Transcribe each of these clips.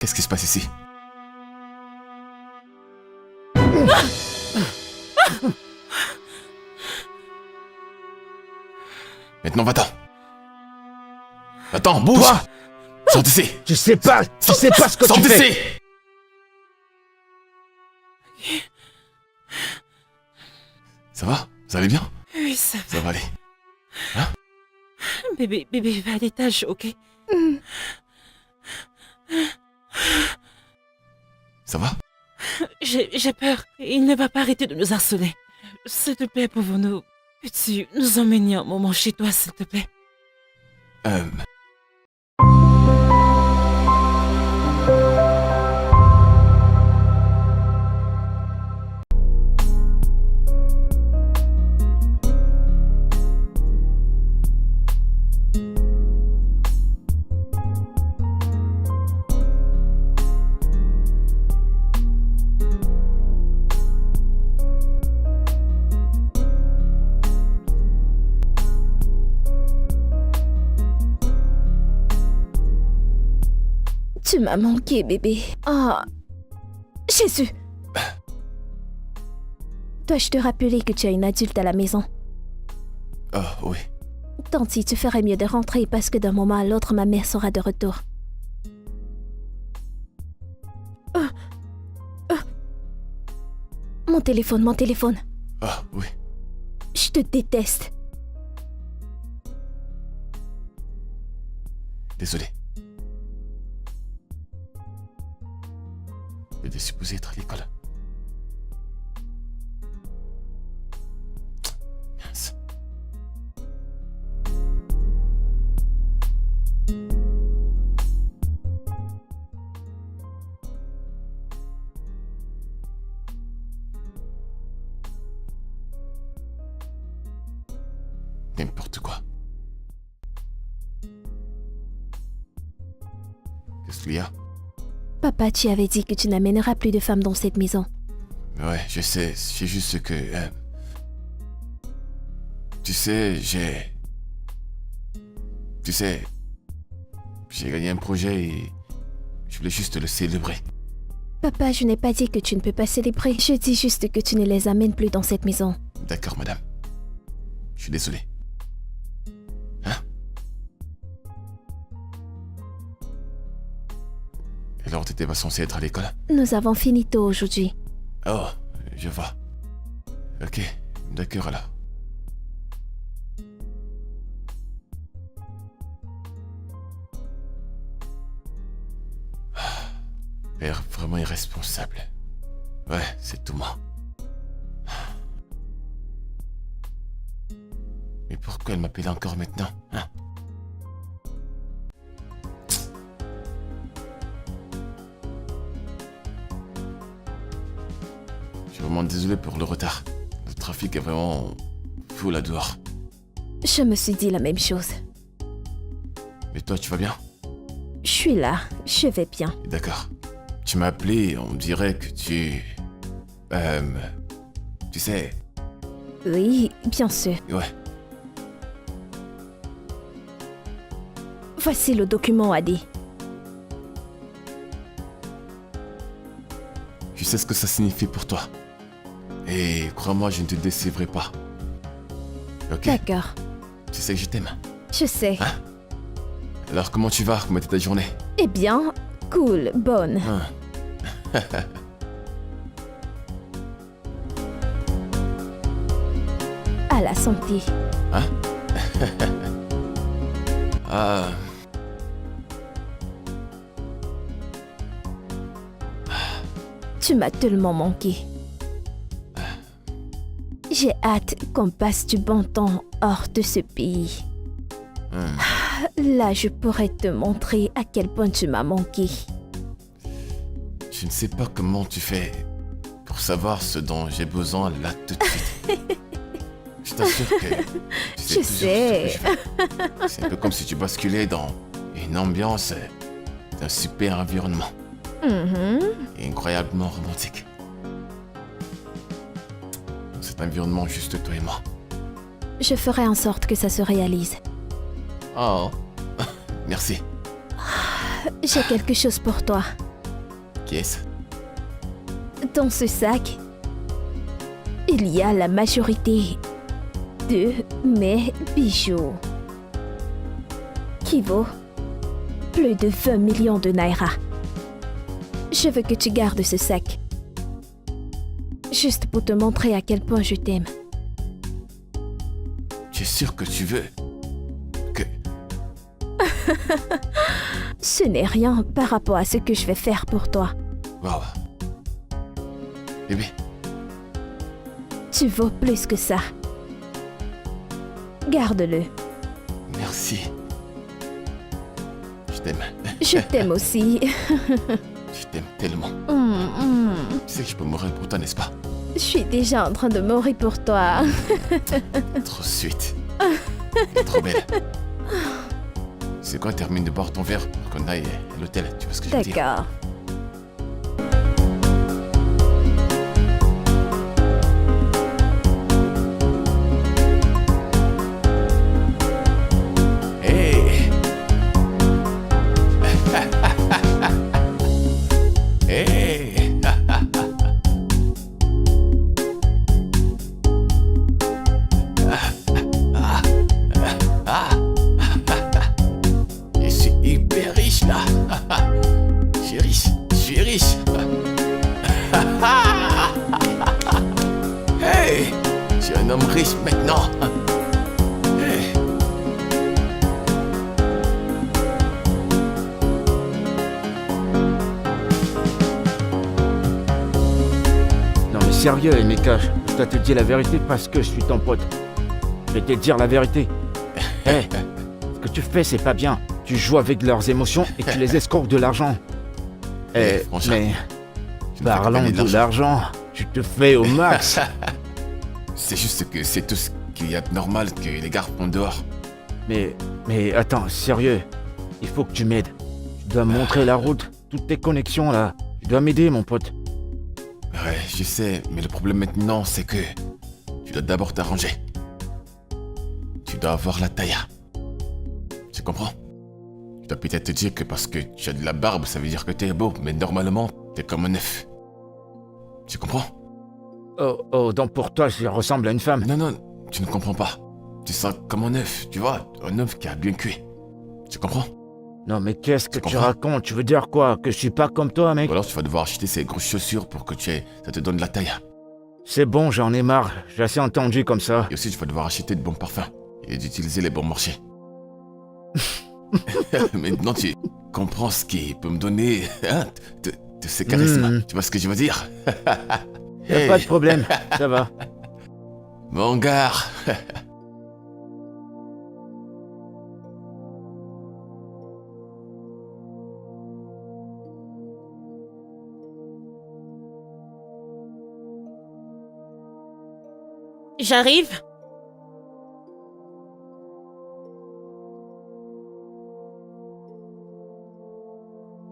Qu'est-ce qui se passe ici? Maintenant, va-t'en. Va-t'en, bouge. Toi, sors d'ici. tu sais pas ce que Sors tu fais. d'ici. Ça va? Vous allez bien? Oui, ça va. Ça va aller. Bébé va à l'étage, ok? Ça va? J'ai peur. Il ne va pas arrêter de nous harceler. S'il te plaît, pouvons-nous... Peux-tu nous emmener un moment chez toi, s'il te plaît? Tu m'as manqué, bébé. Oh, Jésus! Dois-je te rappeler que tu as une adulte à la maison? Oh, oui. Tanti, tu ferais mieux de rentrer parce que d'un moment à l'autre, ma mère sera de retour. Mon téléphone. Ah, oui. Je te déteste. Désolé. J'étais supposé être à l'école. Mince. N'importe quoi. Qu'est-ce qu'il y a? Papa, tu avais dit que tu n'amèneras plus de femmes dans cette maison. Ouais, je sais, c'est juste que... tu sais, j'ai gagné un projet et je voulais juste le célébrer. Papa, je n'ai pas dit que tu ne peux pas célébrer. Je dis juste que tu ne les amènes plus dans cette maison. D'accord, madame. Je suis désolé. Hein? Alors, t'étais pas censé être à l'école? Nous avons fini tôt aujourd'hui. Oh, je vois. Ok, d'accord alors. Père vraiment irresponsable. Ouais, c'est tout moi. Mais pourquoi elle m'appelle encore maintenant, hein? Je suis vraiment désolé pour le retard. Le trafic est vraiment fou là dehors. Je me suis dit la même chose. Mais toi, tu vas bien? Je suis là, je vais bien. D'accord. Tu m'as appelé, on dirait que tu... tu sais... Oui, bien sûr. Ouais. Voici le document, Adi. Je sais ce que ça signifie pour toi. Et crois-moi, je ne te décevrai pas. Ok? D'accord. Tu sais que je t'aime. Je sais. Hein? Alors comment tu vas? Comment était ta journée? Eh bien, cool, bonne. Hein. À la santé. Hein? Ah... Tu m'as tellement manqué. J'ai hâte qu'on passe du bon temps hors de ce pays. Là, je pourrais te montrer à quel point tu m'as manqué. Je ne sais pas comment tu fais pour savoir ce dont j'ai besoin là tout de suite. Je t'assure que tu sais Je toujours sais. ce que je fais. C'est un peu comme si tu basculais dans une ambiance d'un super environnement. Et incroyablement romantique. Dans cet environnement, juste toi et moi. Je ferai en sorte que ça se réalise. Oh, merci. J'ai quelque chose pour toi. Qui est-ce? Dans ce sac, il y a la majorité de mes bijoux, qui vaut plus de 20 millions de naira. Je veux que tu gardes ce sac, juste pour te montrer à quel point je t'aime. Tu es sûr que tu veux que... Ce n'est rien par rapport à ce que je vais faire pour toi. Waouh. Bébé, Tu vaux plus que ça. Garde-le. merci. Je t'aime. Je t'aime aussi. Je t'aime tellement. Tu sais que je peux mourir pour toi, n'est-ce pas? Je suis déjà en train de mourir pour toi. Trop sweet. Elle est trop belle. C'est quoi, termine de boire ton verre pour qu'on aille à l'hôtel, tu vois ce que je veux dire? D'accord. Hey. Hey. Je suis hyper riche là. Je suis riche, je suis riche. Hey, je suis un homme riche maintenant. Hey. Non mais sérieux, Emeka, je dois te dire la vérité parce que je suis ton pote. Je vais te dire la vérité. Hé, ce que tu fais, c'est pas bien. Tu joues avec leurs émotions et tu les escroques de l'argent. Eh, Eh, franchement, mais Je ne fais que parlons gagner de l'argent. Tu te fais au max. C'est juste que c'est tout ce qu'il y a de normal que les gars font dehors. mais attends, sérieux. Il faut que tu m'aides. Tu dois me montrer la route, toutes tes connexions là. Tu dois m'aider, mon pote. Ouais, je sais, mais le problème maintenant, c'est que tu dois d'abord t'arranger. Tu dois avoir la taille. Tu comprends? Tu dois peut-être te dire que parce que tu as de la barbe, ça veut dire que t'es beau, mais normalement, t'es comme un œuf. Tu comprends? Oh, donc pour toi, je ressemble à une femme. Non, non, tu ne comprends pas. Tu sens comme un œuf, tu vois, un œuf qui a bien cuit. Tu comprends? Non, mais qu'est-ce que Tu tu comprends? racontes? Tu veux dire quoi? Que je suis pas comme toi, mec? Ou alors tu vas devoir acheter ces grosses chaussures pour que ça te donne de la taille. C'est bon, j'en ai marre. J'ai assez entendu comme ça. Et aussi, tu vas devoir acheter de bons parfums et d'utiliser les bons marchés. Maintenant, tu comprends ce qui peut me donner hein, de ces charismes. Tu vois ce que je veux dire? Y'a pas de problème, ça va. Mon gars. J'arrive.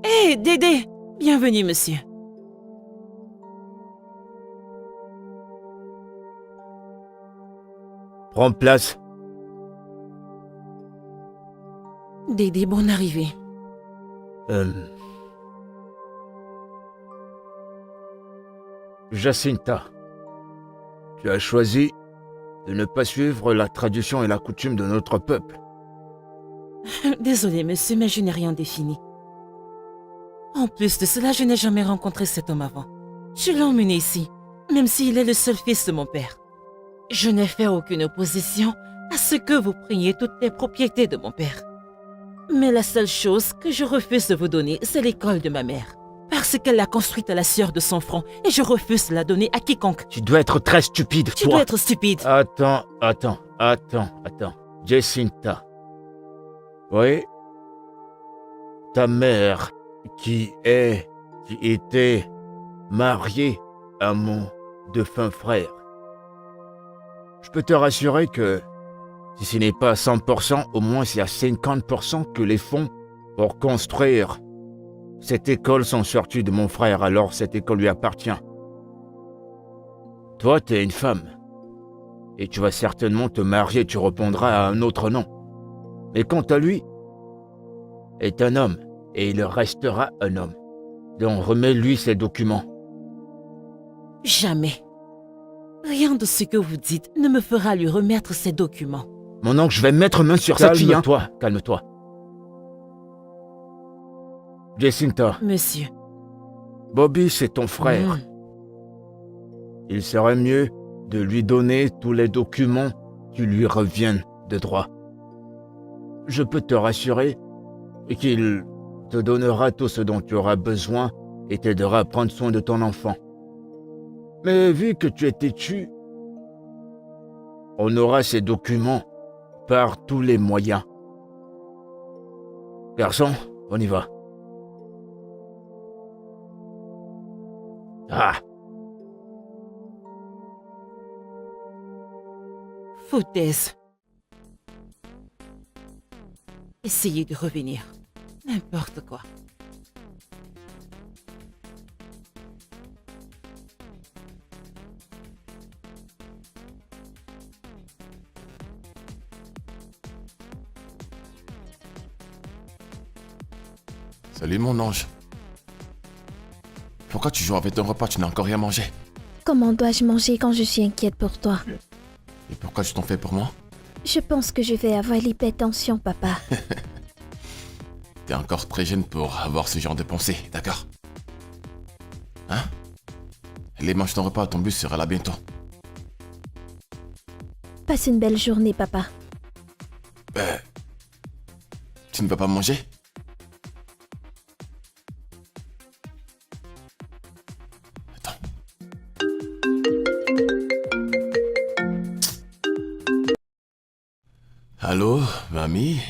Hé, Dédé. Bienvenue, monsieur. Prends place. Dédé, bonne arrivée. Jacinta, tu as choisi de ne pas suivre la tradition et la coutume de notre peuple. Désolé, monsieur, mais je n'ai rien défini. En plus de cela, je n'ai jamais rencontré cet homme avant. Je l'ai emmené ici, même s'il est le seul fils de mon père. Je n'ai fait aucune opposition à ce que vous preniez toutes les propriétés de mon père. Mais la seule chose que je refuse de vous donner, c'est l'école de ma mère. Parce qu'elle l'a construite à la sueur de son front et je refuse de la donner à quiconque. Tu dois être très stupide, Tu toi. dois être stupide. Attends. Jacinta. Oui? Ta mère, qui était mariée à mon défunt frère. Je peux te rassurer que, si ce n'est pas à 100%, au moins c'est à 50% que les fonds pour construire cette école sont sortis de mon frère, alors cette école lui appartient. Toi, t'es une femme. Et tu vas certainement te marier, tu répondras à un autre nom. Mais quant à lui, est un homme, et il restera un homme. Donc remets-lui ces documents. Jamais. Rien de ce que vous dites ne me fera lui remettre ces documents. Mon oncle, je vais mettre main sur cette fille. Calme-toi, calme-toi. Jacinta, Monsieur. Bobby, c'est ton frère. Mm. Il serait mieux de lui donner tous les documents qui lui reviennent de droit. Je peux te rassurer qu'il te donnera tout ce dont tu auras besoin et t'aidera à prendre soin de ton enfant. Mais vu que tu es têtu, on aura ces documents par tous les moyens. Garçon, on y va. Ah! Foutaise. Essayez de revenir. N'importe quoi. Salut mon ange. Pourquoi tu joues avec ton repas, tu n'as encore rien mangé? Comment dois-je manger quand je suis inquiète pour toi? Et pourquoi tu t'en fais pour moi? Je pense que je vais avoir l'hypertension, papa. T'es encore très jeune pour avoir ce genre de pensée, d'accord? Hein? Allez, mange ton repas, ton bus sera là bientôt. Passe une belle journée, papa. Tu ne vas pas manger? Attends. Allô, mamie?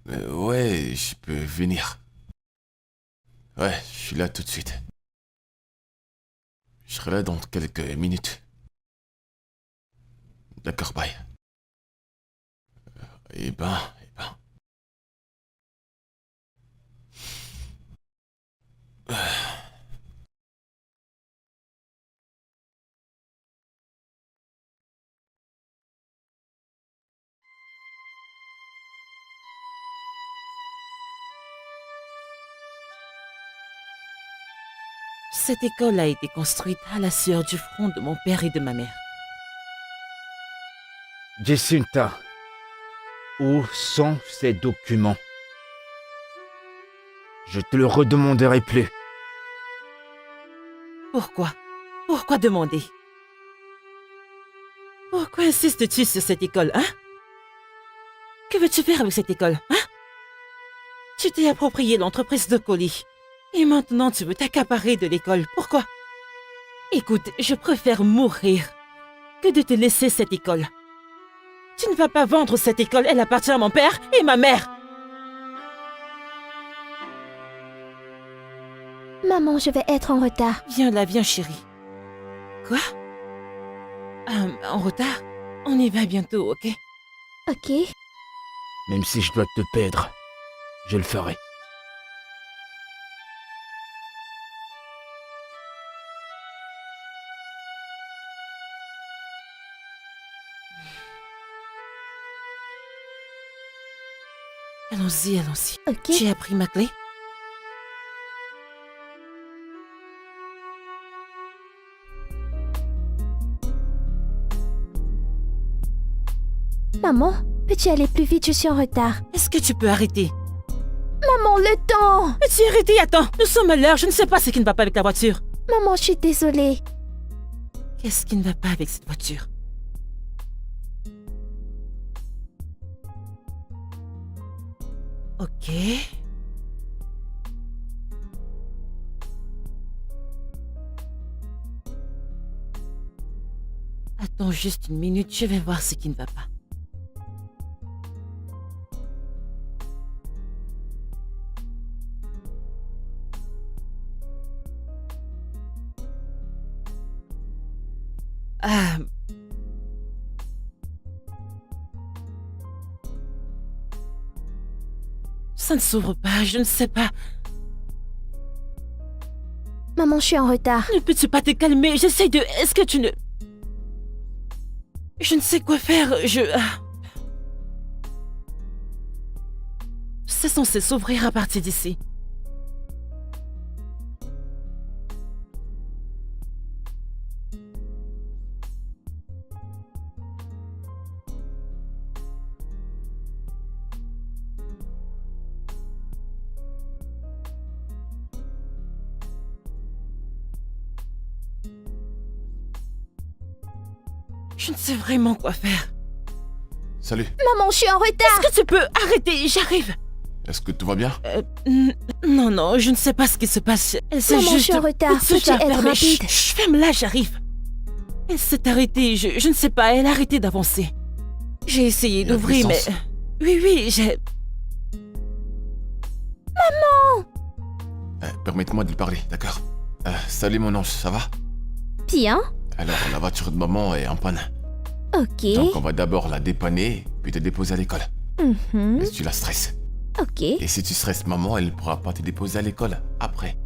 Ouais, je peux venir. Ouais, je suis là tout de suite. Je serai là dans quelques minutes. D'accord, bye. Eh ben. Cette école a été construite à la sueur du front de mon père et de ma mère. Jacinta, où sont ces documents? Je te le redemanderai plus. Pourquoi? Pourquoi demander? Pourquoi insistes-tu sur cette école, hein? Que veux-tu faire avec cette école, hein? Tu t'es approprié l'entreprise de colis. Et maintenant, tu veux t'accaparer de l'école. Pourquoi? Écoute, je préfère mourir que de te laisser cette école. Tu ne vas pas vendre cette école, elle appartient à mon père et ma mère. Maman, je vais être en retard. Viens là, viens chérie. Quoi? En retard? On y va bientôt, ok? Ok. Même si je dois te perdre, je le ferai. Allons-y, allons-y. Ok. Tu as pris ma clé? Maman, peux-tu aller plus vite? Je suis en retard. Est-ce que tu peux arrêter? Maman, le temps! Peux-tu arrêter? Attends, nous sommes à l'heure, je ne sais pas ce qui ne va pas avec la voiture. Maman, je suis désolée. Qu'est-ce qui ne va pas avec cette voiture? Ok. Attends juste une minute, je vais voir ce qui ne va pas. Ah. Ça ne s'ouvre pas, je ne sais pas. Maman, je suis en retard. Ne peux-tu pas te calmer? J'essaie de... Est-ce que tu ne... Je ne sais quoi faire, c'est censé s'ouvrir à partir d'ici. Je ne sais vraiment quoi faire. Salut. Maman, je suis en retard. Est-ce que tu peux arrêter? J'arrive. Est-ce que tout va bien? Non, je ne sais pas ce qui se passe. Elle s'est Maman, juste... je suis en retard. tout Peux-tu à être fermer. rapide? Chut, ferme-la, j'arrive. Elle s'est arrêtée, je ne sais pas, elle a arrêté d'avancer. J'ai essayé Il y a d'ouvrir, mais... puissance. Oui, j'ai... Permettez-moi de lui parler, d'accord? Salut mon ange, ça va? Bien. Alors, la voiture de maman est en panne. Ok. Donc on va d'abord la dépanner, puis te déposer à l'école. Mhm. Mais tu la stresses. Ok. Et si tu stresses maman, elle ne pourra pas te déposer à l'école après.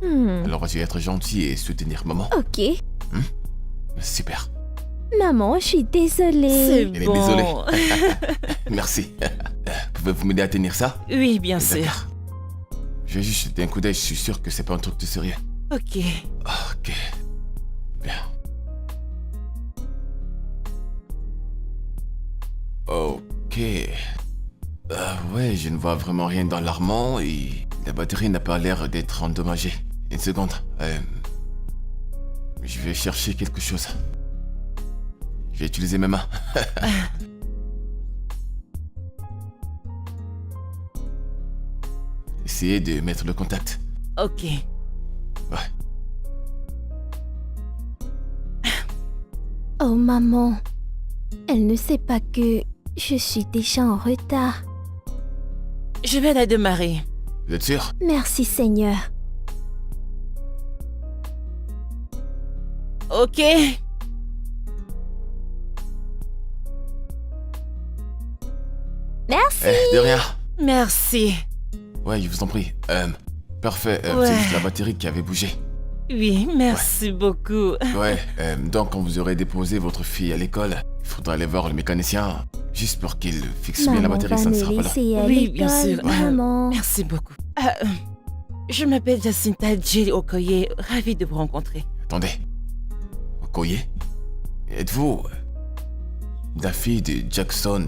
Hmm. Alors vas-y être gentil et soutenir maman. Ok. Super. Maman, je suis désolée. C'est Elle est bon. désolée. Merci. Pouvez-vous m'aider à tenir ça? Oui, bien sûr. D'accord. Je vais juste jeter un coup d'œil, je suis sûr que c'est pas un truc de sérieux. Ok. Ok. Bien. Ok. Ouais, je ne vois vraiment rien d'alarmant et la batterie n'a pas l'air d'être endommagée. Une seconde. Je vais chercher quelque chose. Je vais utiliser mes mains. Essayez de mettre le contact. Ok. Ouais. Oh maman, elle ne sait pas que je suis déjà en retard. Je vais la démarrer. Vous êtes sûr? Merci Seigneur. Ok. Merci. De rien. Merci. Ouais, je vous en prie. Parfait. Ouais. C'est juste la batterie qui avait bougé. Oui, merci beaucoup. Ouais, donc quand vous aurez déposé votre fille à l'école, il faudra aller voir le mécanicien, juste pour qu'il fixe bien la Maman batterie, va ça ne me sera pas long. laisser à Oui, bien l'école, sûr. Maman. Merci beaucoup. Je m'appelle Jacinta J. Okoye, ravie de vous rencontrer. Attendez. Okoye? Êtes-vous la fille de Jackson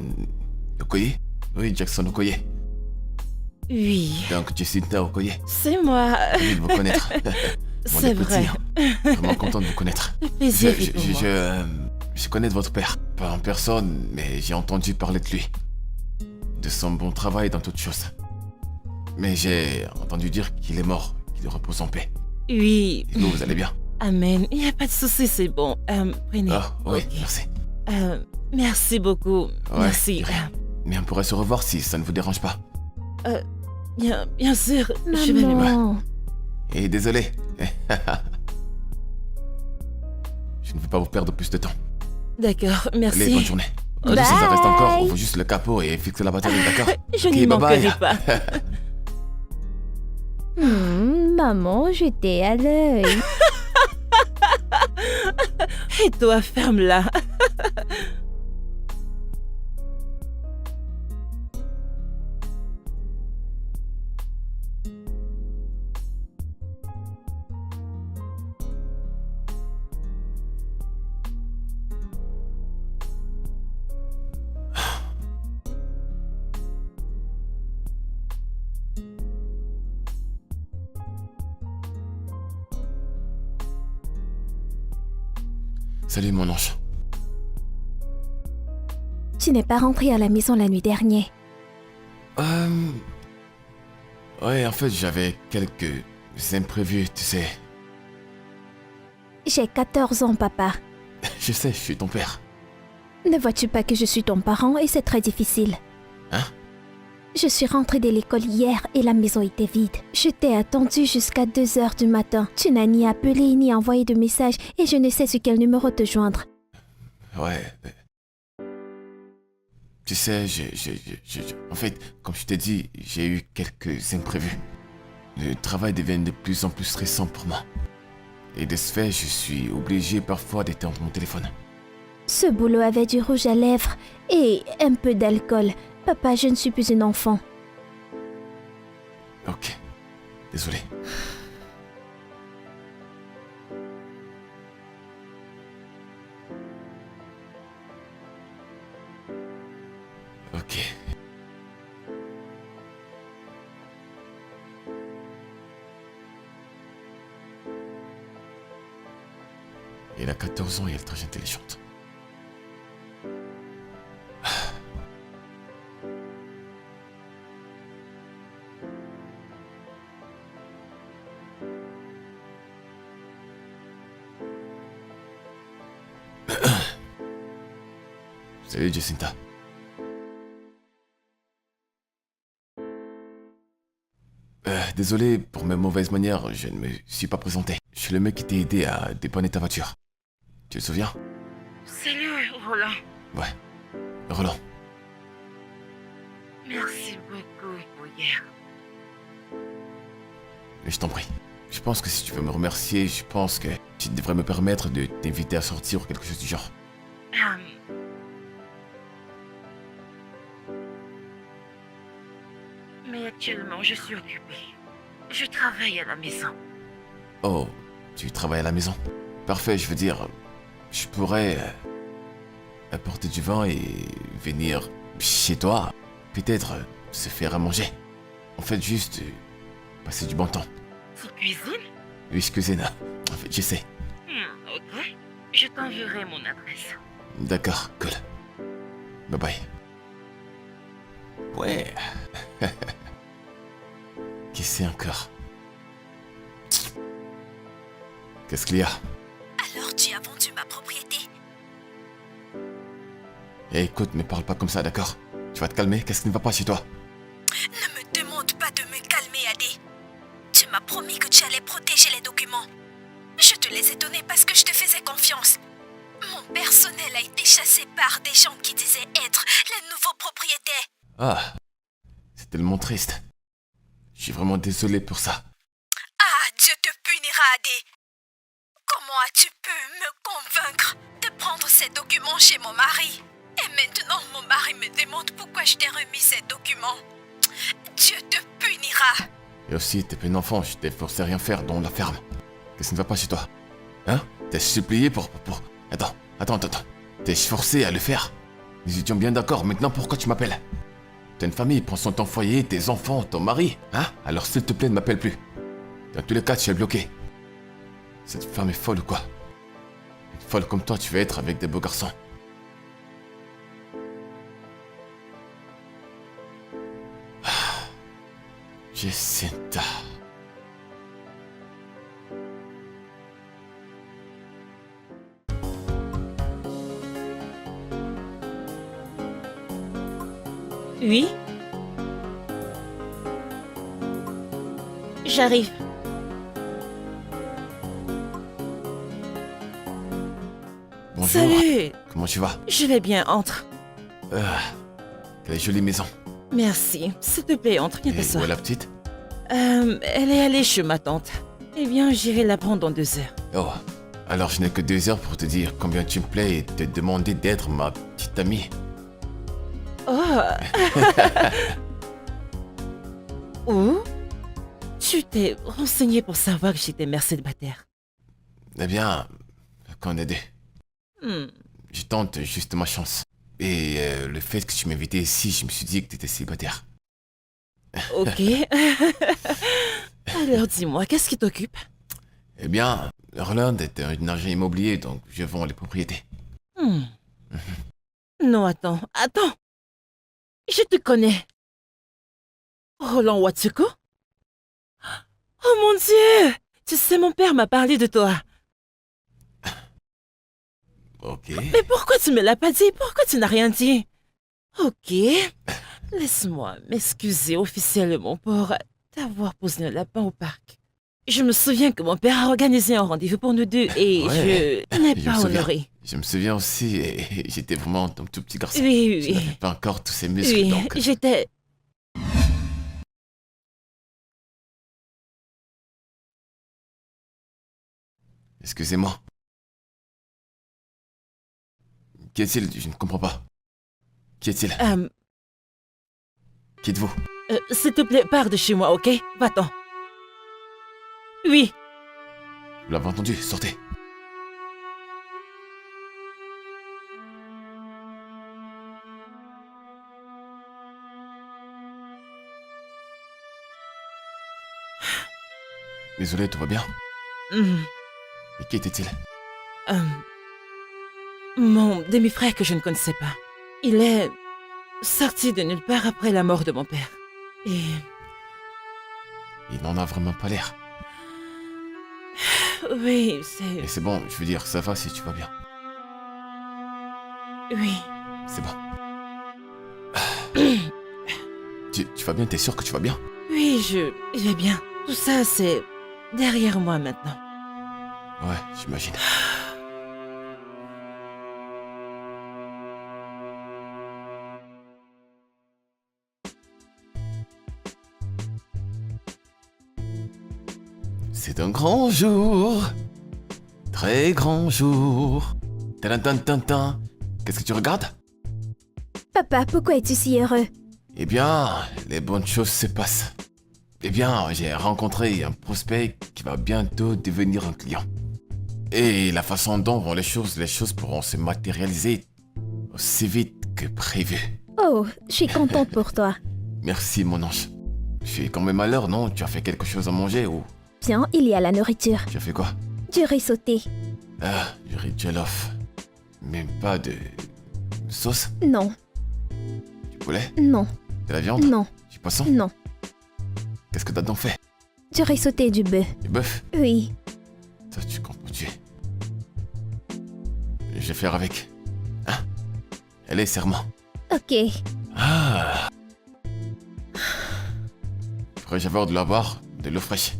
Okoye? Oui, Jackson Okoye. Oui, Donc Jacinta Okoye. c'est moi. Ravi de vous connaître. Mon C'est petit, vrai. hein. Vraiment content de vous connaître. Le plaisir Je, est pour je, moi. je connais de votre père. Pas en personne, mais j'ai entendu parler de lui. De son bon travail dans toutes choses. Mais j'ai entendu dire qu'il est mort, qu'il repose en paix. Oui, Et vous allez bien? amen. Il n'y a pas de souci, c'est bon. Prenez. Ah, oui, Ok. merci. Merci beaucoup. Ouais, Merci. de rien. Mais on pourrait se revoir si ça ne vous dérange pas. Bien sûr, je vais le voir. Maman. Et désolé. Je ne veux pas vous perdre plus de temps. D'accord, Allez, bonne merci. journée. Bye. Si ça reste encore, on veut juste le capot et fixer la batterie, d'accord? Je Ok, n'y bye bye. manquerai pas. Maman, j'étais à l'œil. Et toi, ferme-la. Salut mon ange. Tu n'es pas rentré à la maison la nuit dernière. Ouais, en fait, j'avais quelques imprévus, tu sais. J'ai 14 ans, papa. Je sais, je suis ton père. Ne vois-tu pas que je suis ton parent et c'est très difficile? Hein? Je suis rentrée de l'école hier et la maison était vide. Je t'ai attendu jusqu'à 2 heures du matin. Tu n'as ni appelé ni envoyé de message et je ne sais sur quel numéro te joindre. Ouais. Tu sais, en fait, comme je t'ai dit, j'ai eu quelques imprévus. Le travail devient de plus en plus stressant pour moi. Et de ce fait, je suis obligé parfois d'éteindre mon téléphone. Ce boulot avait du rouge à lèvres et un peu d'alcool. Papa, je ne suis plus une enfant. Désolé. Ok. Elle a 14 ans et elle est très intelligente. Salut Jacinta. Désolé pour mes mauvaises manières, je ne me suis pas présenté. Je suis le mec qui t'a aidé à dépanner ta voiture. Tu te souviens? Salut, Roland. Ouais. Roland. Merci beaucoup pour hier. Mais je t'en prie. Je pense que si tu veux me remercier, je pense que tu devrais me permettre de t'inviter à sortir ou quelque chose du genre. Mais actuellement, je suis occupée. Je travaille à la maison. Oh, tu travailles à la maison? Parfait, je veux dire, je pourrais apporter du vin et venir chez toi, peut-être se faire à manger. En fait, juste passer du bon temps. Tu cuisines? Oui, je cuisine. En fait, j'essaie. Ok. Je t'enverrai mon adresse. D'accord, cool. Bye bye. Ouais. Qui c'est encore? Qu'est-ce qu'il y a? Alors tu as vendu ma propriété? Eh, écoute, ne parle pas comme ça, d'accord? Tu vas te calmer, qu'est-ce qui ne va pas chez toi? Ne me demande pas de me calmer, Adé. Tu m'as promis que tu allais protéger les documents. Je te les ai donnés parce que je te faisais confiance. Mon personnel a été chassé par des gens qui disaient être les nouveaux propriétaires. Ah, c'est tellement triste. Je suis vraiment désolé pour ça. Ah, Dieu te punira, Adé. Comment as-tu pu me convaincre de prendre ces documents chez mon mari? Et maintenant, mon mari me demande pourquoi je t'ai remis ces documents. Dieu te punira. Et aussi, t'es pas une enfant, je t'ai forcé à rien faire dans la ferme. Qu'est-ce qui ne va pas chez toi? Hein? T'es supplié pour... Attends. T'es forcé à le faire. Nous étions bien d'accord, maintenant pourquoi tu m'appelles? T'as une famille, prends soin de ton foyer, tes enfants, ton mari, hein? Alors s'il te plaît, ne m'appelle plus. Dans tous les cas, tu es bloqué. Cette femme est folle ou quoi? Une folle comme toi, tu vas être avec des beaux garçons. Jacinta. Oui? J'arrive. Bonjour. Salut! Comment tu vas? Je vais bien, entre. Quelle jolie maison. Merci. S'il te plaît, entre, viens Et t'asseoir. où est la petite? Elle est allée chez ma tante. Eh bien, j'irai la prendre dans 2 heures. Oh, alors je n'ai que 2 heures pour te dire combien tu me plais et te demander d'être ma petite amie. Oh! Où? Tu t'es renseigné pour savoir que j'étais mère célibataire. Eh bien, qu'on est deux. Hmm. Je tente juste ma chance. Et le fait que tu m'invitais ici, je me suis dit que tu étais célibataire. Ok. Alors dis-moi, qu'est-ce qui t'occupe? Eh bien, Roland est un agent immobilier, donc je vends les propriétés. Non, attends. Je te connais. Roland Watsuko? Oh mon Dieu! Tu sais, mon père m'a parlé de toi. Ok. Mais pourquoi tu me l'as pas dit? Pourquoi tu n'as rien dit? Ok. Laisse-moi m'excuser officiellement pour t'avoir posé un lapin au parc. Je me souviens que mon père a organisé un rendez-vous pour nous deux et Ouais, je n'ai je pas me souviens. honoré. Je me souviens aussi, et j'étais vraiment un tout petit garçon. Oui, Je oui, n'avais pas encore tous ces muscles, oui. donc... J'étais... Excusez-moi. Qui est-il? Je ne comprends pas. Qui est-il? Qui êtes-vous? S'il te plaît, pars de chez moi, ok? Va-t'en. Oui. Vous l'avez entendu, sortez. Désolé, tout va bien? Hmm. Et qui était-il? Euh, Mon demi-frère que je ne connaissais pas. Il est sorti de nulle part après la mort de mon père. Et Il n'en a vraiment pas l'air. oui, Et c'est bon, je veux dire, ça va si tu vas bien. Oui. C'est bon. Tu vas bien? T'es sûr que tu vas bien? Oui, je vais bien. Tout ça, c'est derrière moi maintenant. Ouais, j'imagine. C'est un grand jour. Très grand jour. Tadantantantan. Qu'est-ce que tu regardes? Papa, pourquoi es-tu si heureux? Eh bien, les bonnes choses se passent. Eh bien, j'ai rencontré un prospect qui va bientôt devenir un client. Et la façon dont vont les choses pourront se matérialiser aussi vite que prévu. Oh, je suis contente pour toi. Merci, mon ange. Je suis quand même à l'heure, non? Tu as fait quelque chose à manger ou Tiens, il y a la nourriture. tu as fait quoi? Du riz sauté. Ah, du riz jollof. Même pas de sauce? Non, Du poulet? non, De la viande? non, Du poisson? non. Qu'est-ce que t'as donc fait? Du riz sauté et du bœuf. Du bœuf? Oui. Toi, tu comprends tuer. Je vais faire avec. Hein? Allez, serment. Ok. Ah! Pourrais-je avoir de la boire? De l'eau fraîche?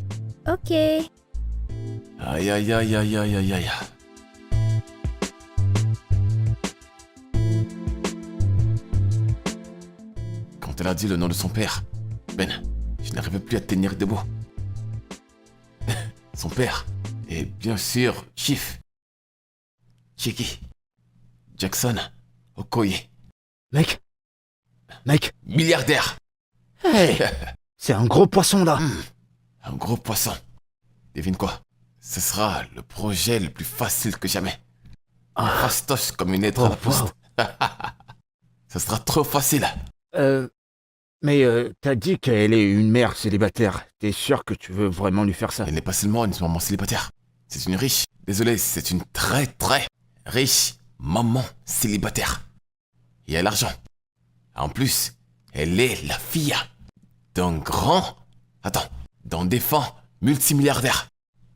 Ok. Aïe, aïe, aïe, aïe, aïe, aïe, aïe. Quand elle a dit le nom de son père, Ben, je n'arrivais plus à tenir debout. Son père, et bien sûr, Chief. Chiki. Jackson. Okoye. Mec, Milliardaire. hey, c'est un gros poisson là. Un gros poisson. Devine quoi? Ce sera le projet le plus facile que jamais. Fastoche comme une lettre à la poste. Ce sera trop facile. Mais t'as dit qu'elle est une mère célibataire. T'es sûr que tu veux vraiment lui faire ça? Elle n'est pas seulement une maman célibataire. C'est une riche. Désolé, c'est une très très riche maman célibataire. Et elle a l'argent. En plus, elle est la fille d'un grand... Attends, d'un défunt multimilliardaire.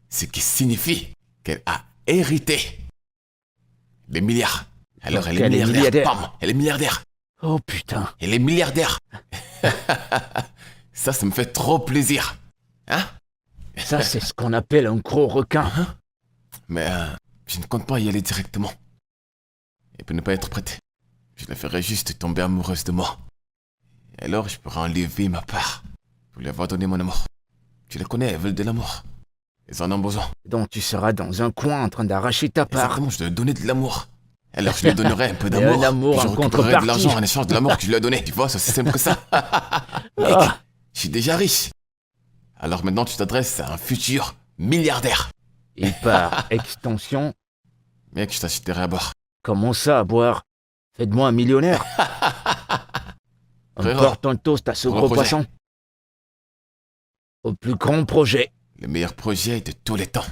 Ce qui signifie qu'elle a hérité des milliards. Alors Donc elle est elle est milliardaire. milliardaire. Pam, elle est milliardaire. Oh putain. Elle est milliardaire. Ça me fait trop plaisir. Hein? Ça, c'est ce qu'on appelle un gros requin. Mais je ne compte pas y aller directement. Et pour ne pas être prête, je la ferai juste tomber amoureuse de moi. Et alors je pourrai enlever ma part pour lui avoir donné mon amour. Tu les connais, elles veulent de l'amour. Elles en ont besoin. Donc tu seras dans un coin en train d'arracher ta part. Exactement, je dois lui donner de l'amour. Alors je lui donnerai un peu Et d'amour. un amour puis je en récupérerai de contrepartie. l'argent en échange de l'amour que je lui ai donné. Tu vois, c'est aussi simple que ça. Mec, Ah. je suis déjà riche. Alors maintenant tu t'adresses à un futur milliardaire. Et par extension, Mec, je t'achèterai à boire. comment ça à boire? Faites-moi un millionnaire. Frérot, Porte un toast à ce pour le gros projet. poisson. Au plus grand projet. Le meilleur projet de tous les temps.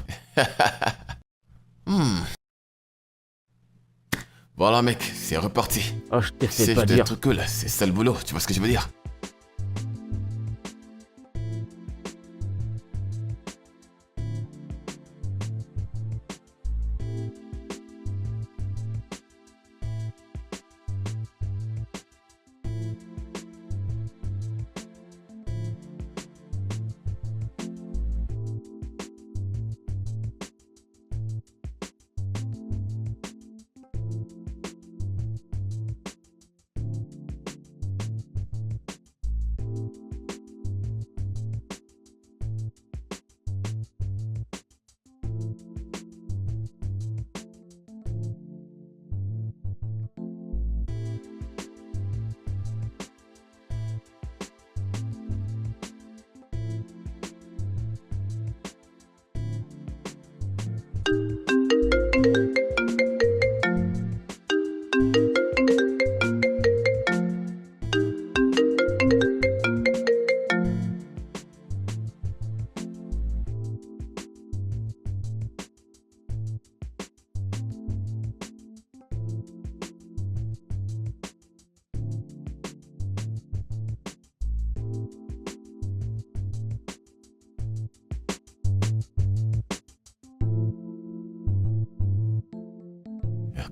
Voilà mec, c'est reparti. Oh, je t'ai fait C'est pas je dois dire. être cool, c'est ça le boulot, tu vois ce que je veux dire?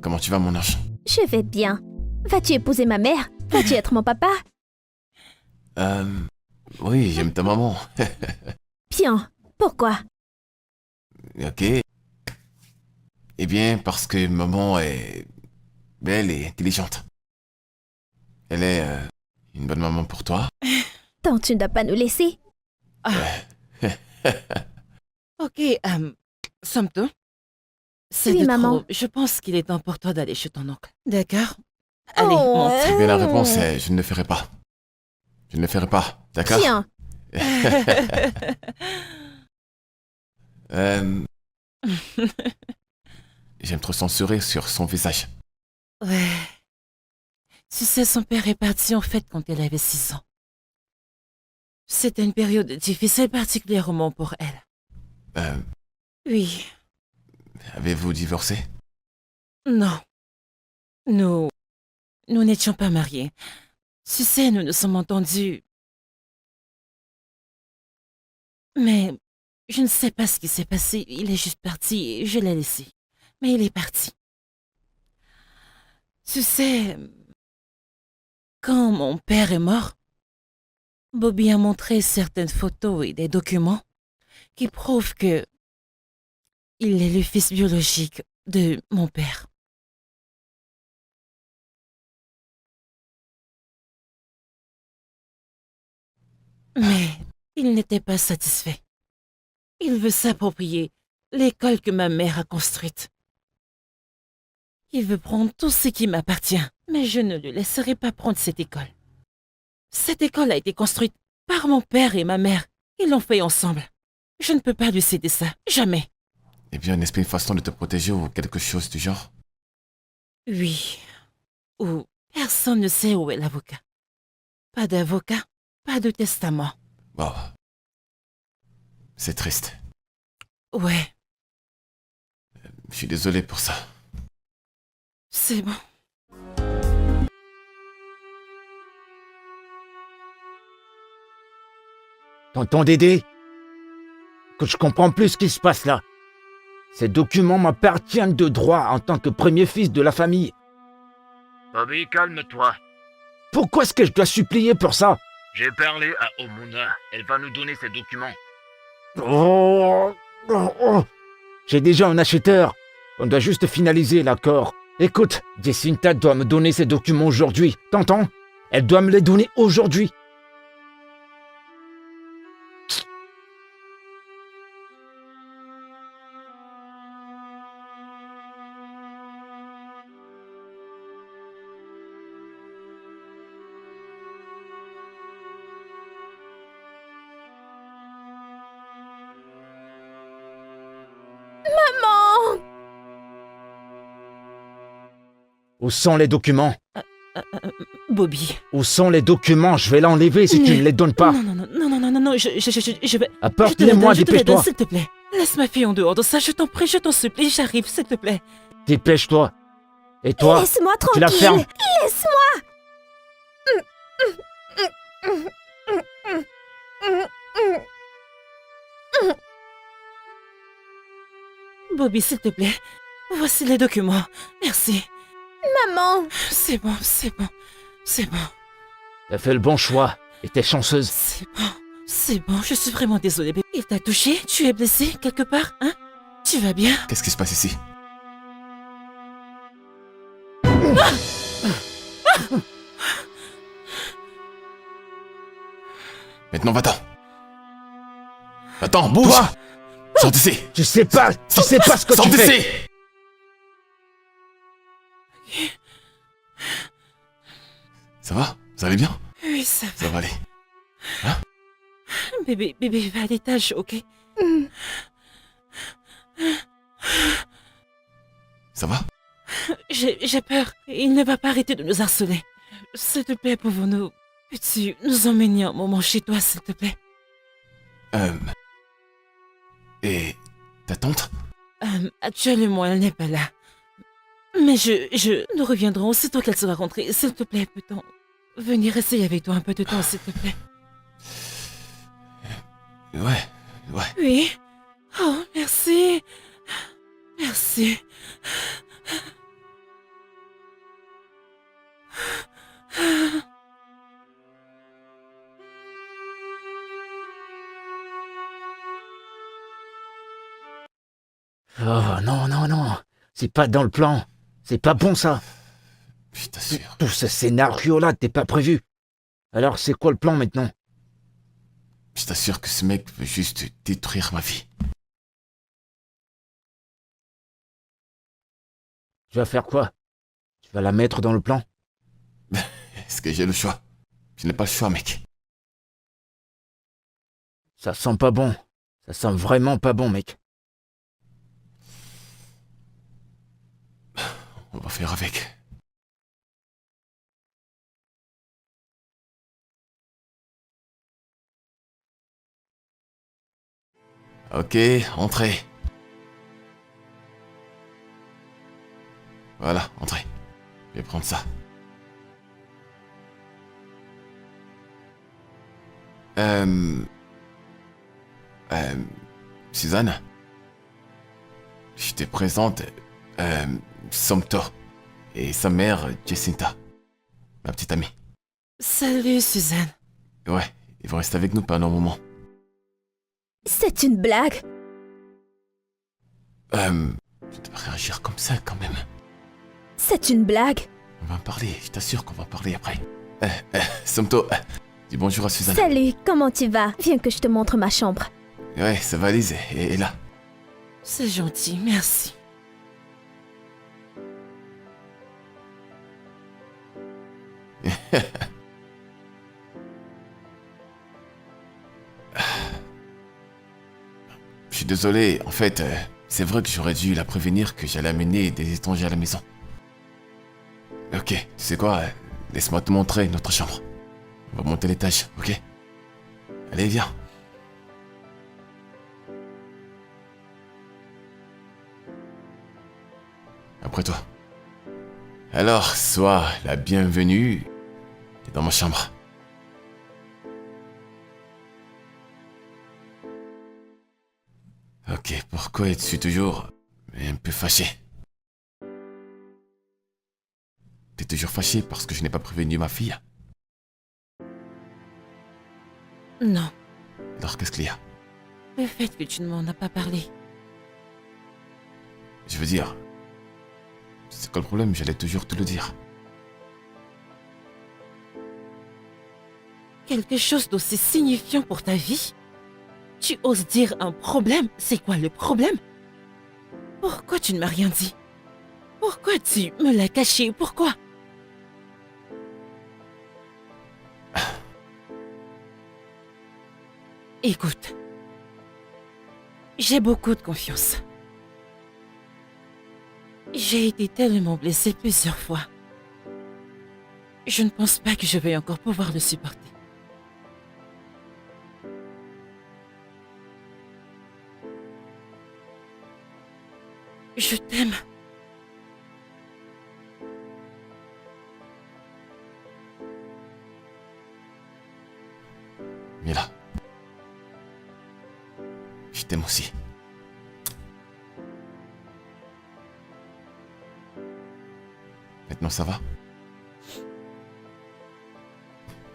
Comment tu vas, mon ange? Je vais bien. Vas-tu épouser ma mère? Vas-tu être mon papa? Oui, j'aime ta maman. Bien. Pourquoi? Ok. Eh bien, parce que maman est belle et intelligente. Elle est une bonne maman pour toi. Donc tu ne dois pas nous laisser. Ok, Somto. C'est Oui, de maman. trop. Je pense qu'il est temps pour toi d'aller chez ton oncle. D'accord? Allez, Oh, monte. Eh bien, la réponse est je ne le ferai pas. Je ne le ferai pas, d'accord? Bien. J'aime trop son sourire sur son visage. Ouais. Tu sais, son père est parti en fait quand elle avait 6 ans. C'était une période difficile particulièrement pour elle. Oui. Avez-vous divorcé? Non. Nous n'étions pas mariés. Tu sais, nous nous sommes entendus. Mais je ne sais pas ce qui s'est passé. Il est juste parti et je l'ai laissé. Mais il est parti. Tu sais, quand mon père est mort, Bobby a montré certaines photos et des documents qui prouvent que il est le fils biologique de mon père. Mais il n'était pas satisfait. Il veut s'approprier l'école que ma mère a construite. Il veut prendre tout ce qui m'appartient, mais je ne le laisserai pas prendre cette école. Cette école a été construite par mon père et ma mère. Ils l'ont fait ensemble. Je ne peux pas lui céder ça, jamais. Eh bien, n'est-ce pas une façon de te protéger ou quelque chose du genre? Oui. Ou personne ne sait où est l'avocat. Pas d'avocat, pas de testament. Wow. C'est triste. Ouais, Je suis désolé pour ça. c'est bon. Tonton Dédé, que je comprends plus ce qui se passe là. Ces documents m'appartiennent de droit en tant que premier fils de la famille. Bobby, calme-toi. Pourquoi est-ce que je dois supplier pour ça? J'ai parlé à Omuna. Elle va nous donner ses documents. Oh. J'ai déjà un acheteur. On doit juste finaliser l'accord. Écoute, Jacinta doit me donner ses documents aujourd'hui. T'entends? Elle doit me les donner aujourd'hui. Maman! Où sont les documents? Bobby. Où sont les documents? Je vais l'enlever si tu ne les donnes pas. Non, je vais... Apporte-les-moi, je te les donne, dépêche-toi. s'il te plaît. Laisse ma fille en dehors de ça, je t'en prie, je t'en supplie, j'arrive, s'il te plaît. Dépêche-toi. Et toi, Laisse-moi tu la fermes. tranquille! Laisse-moi! Bobby, s'il te plaît, voici les documents. Merci. Maman! C'est bon, c'est bon, c'est bon, T'as fait le bon choix et t'es chanceuse. c'est bon, je suis vraiment désolée, bébé. Il t'a touché? Tu es blessé quelque part, hein? Tu vas bien? Qu'est-ce qui se passe ici? Maintenant, va-t'en. Va-t'en, bouge! Toi, Sors d'ici! tu sais pas ce que Sors tu fais. d'ici! Ça va? Vous allez bien? Oui, ça va. Ça va aller. Bébé, va à l'étage, ok? Ça va? J'ai peur. Il ne va pas arrêter de nous harceler. S'il te plaît, pouvons-nous... Peux-tu nous emmener un moment chez toi, s'il te plaît? Et ta tante? Actuellement, elle n'est pas là. Mais nous reviendrons aussitôt qu'elle sera rentrée. S'il te plaît, peut-on venir essayer avec toi un peu de temps, s'il te plaît? Ouais. Oui. Oh, merci. Merci. Oh non, non, non. C'est pas dans le plan. C'est pas bon ça. Je t'assure. Tout ce scénario-là, t'es pas prévu. Alors c'est quoi le plan maintenant? Je t'assure que ce mec veut juste détruire ma vie. Tu vas faire quoi? Tu vas la mettre dans le plan? Est-ce que j'ai le choix? Je n'ai pas le choix, mec. Ça sent pas bon. Ça sent vraiment pas bon, mec. On va faire avec. Ok, entrez. Voilà, entrez. Je vais prendre ça. Suzanne, je te présente Somto et sa mère Jacinta, ma petite amie. Salut, Suzanne. Ouais, ils vont rester avec nous pendant un moment. C'est une blague. Je devrais réagir comme ça quand même. C'est une blague. On va en parler, je t'assure qu'on va en parler après. Somto, dis bonjour à Suzanne. Salut, comment tu vas? Viens que je te montre ma chambre. Ouais, sa valise est là. C'est gentil, merci. Je suis désolé, en fait, c'est vrai que j'aurais dû la prévenir que j'allais amener des étrangers à la maison. Ok, tu sais quoi, laisse-moi te montrer notre chambre. On va monter l'étage, ok? Allez, viens. Après toi. Alors, sois la bienvenue. T'es dans ma chambre. Ok, pourquoi es-tu toujours un peu fâché? T'es toujours fâché parce que je n'ai pas prévenu ma fille? Non, Alors qu'est-ce qu'il y a? le fait que tu ne m'en as pas parlé. Je veux dire... C'est quoi le problème? J'allais toujours te le dire. Quelque chose d'aussi signifiant pour ta vie? Tu oses dire un problème? C'est quoi le problème? Pourquoi tu ne m'as rien dit? Pourquoi tu me l'as caché? Pourquoi? Écoute, j'ai beaucoup de confiance. J'ai été tellement blessée plusieurs fois. Je ne pense pas que je vais encore pouvoir le supporter. Je t'aime. Mila. Je t'aime aussi. Maintenant ça va?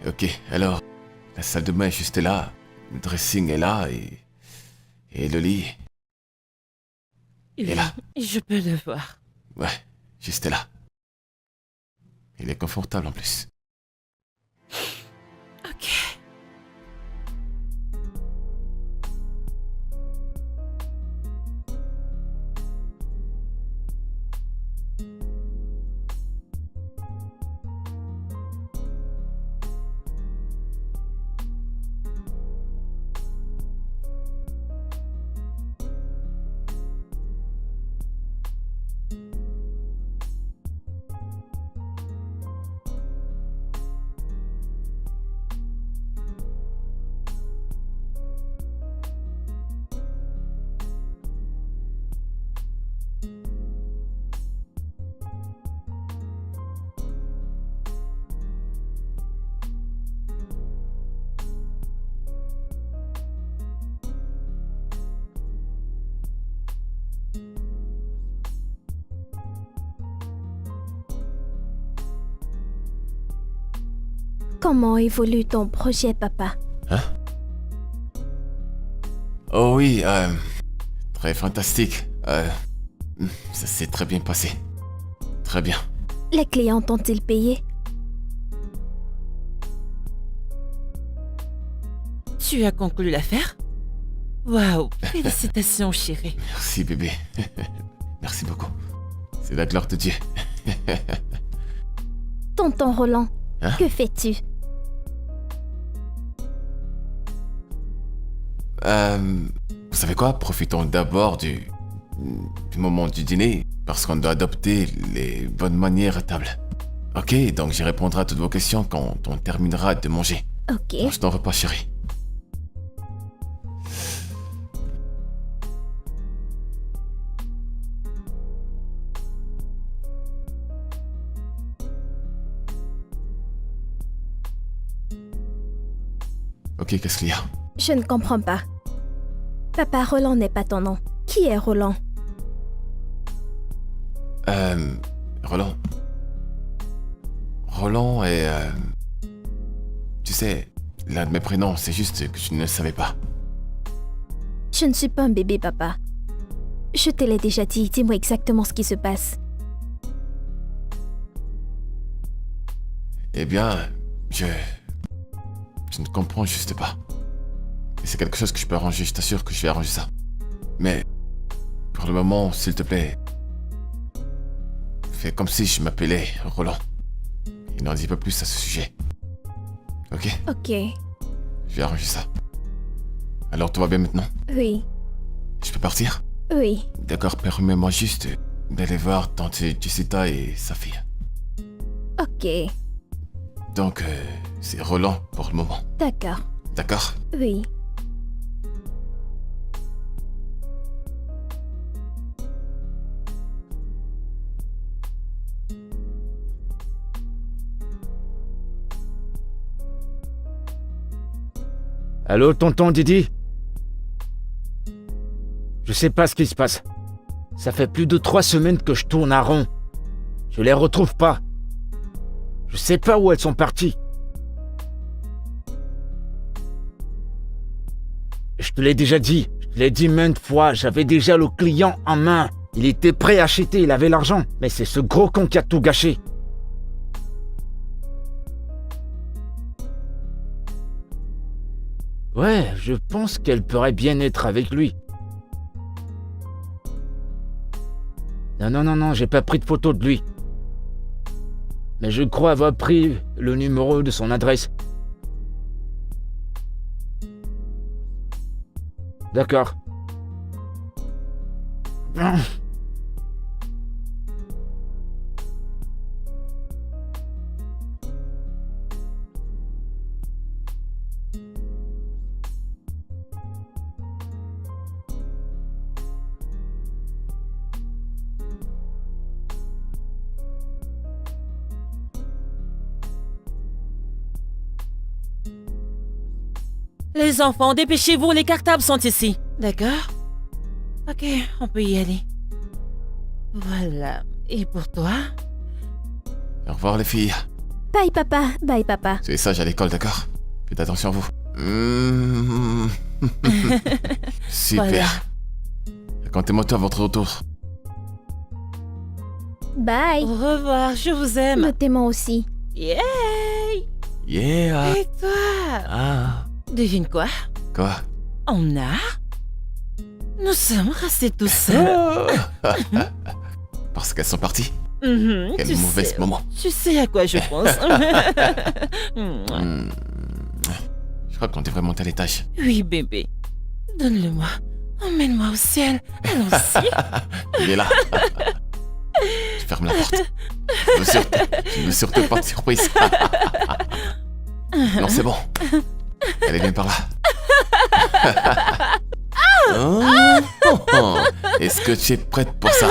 Ok, alors, la salle de bain est juste là, le dressing est là et le lit, est là. Je peux le voir. Ouais, juste là. Il est confortable en plus. Ok. Comment évolue ton projet, papa? Oh oui, très fantastique. Ça s'est très bien passé. Très bien. Les clients t'ont-ils payé? Tu as conclu l'affaire? Waouh, félicitations, chérie. Merci, bébé. Merci beaucoup. C'est la gloire de Dieu. Tonton Roland, Hein? que fais-tu? Vous savez quoi? Profitons d'abord du moment du dîner, parce qu'on doit adopter les bonnes manières à table. Ok, donc j'y répondrai à toutes vos questions quand on terminera de manger. Ok. Je t'en veux pas, chérie. Ok, qu'est-ce qu'il y a? Je ne comprends pas. Papa, Roland n'est pas ton nom. Qui est Roland? Roland. Roland est... Tu sais, l'un de mes prénoms, c'est juste que tu ne le savais pas. Je ne suis pas un bébé, papa. Je te l'ai déjà dit, dis-moi exactement ce qui se passe. Eh bien, je ne comprends juste pas. Et c'est quelque chose que je peux arranger, je t'assure que je vais arranger ça. Mais, pour le moment, s'il te plaît, fais comme si je m'appelais Roland. Et n'en dis pas plus à ce sujet. Ok? Ok. Je vais arranger ça. Alors, tout va bien maintenant? Oui. Je peux partir? Oui. D'accord, permets-moi juste d'aller voir tante Jessica et sa fille. Ok. Donc, c'est Roland pour le moment. D'accord. D'accord? Oui. Allô, tonton Didi? Je sais pas ce qui se passe. Ça fait plus de 3 semaines que je tourne à rond. Je les retrouve pas. Je sais pas où elles sont parties. Je te l'ai déjà dit. Je te l'ai dit maintes fois. J'avais déjà le client en main. Il était prêt à acheter. Il avait l'argent. Mais c'est ce gros con qui a tout gâché. Ouais, je pense qu'elle pourrait bien être avec lui. Non, j'ai pas pris de photo de lui. Mais je crois avoir pris le numéro de son adresse. D'accord. Les enfants, dépêchez-vous, les cartables sont ici. D'accord? Ok, on peut y aller. Voilà. Et pour toi? Au revoir les filles. Bye, papa. Bye, papa. Soyez sages à l'école, d'accord? Faites attention à vous. Super. Voilà. Racontez-moi tout à votre retour. Bye. Au revoir, je vous aime. Nous t'aimons aussi. Yay! Yeah. Et toi? Ah. Devine quoi? Quoi? On a? Nous sommes restés tout seuls. Parce qu'elles sont parties? Mhm, Quel tu mauvais sais, moment. Tu sais à quoi je pense. Je crois qu'on devrait monter à l'étage. Oui, bébé. Donne-le-moi. Emmène-moi au ciel. Allons-y. Il est là. Je ferme la porte. Je veux surtout pas de surprise. Non, c'est bon. Allez, viens par là. Oh. Est-ce que tu es prête pour ça?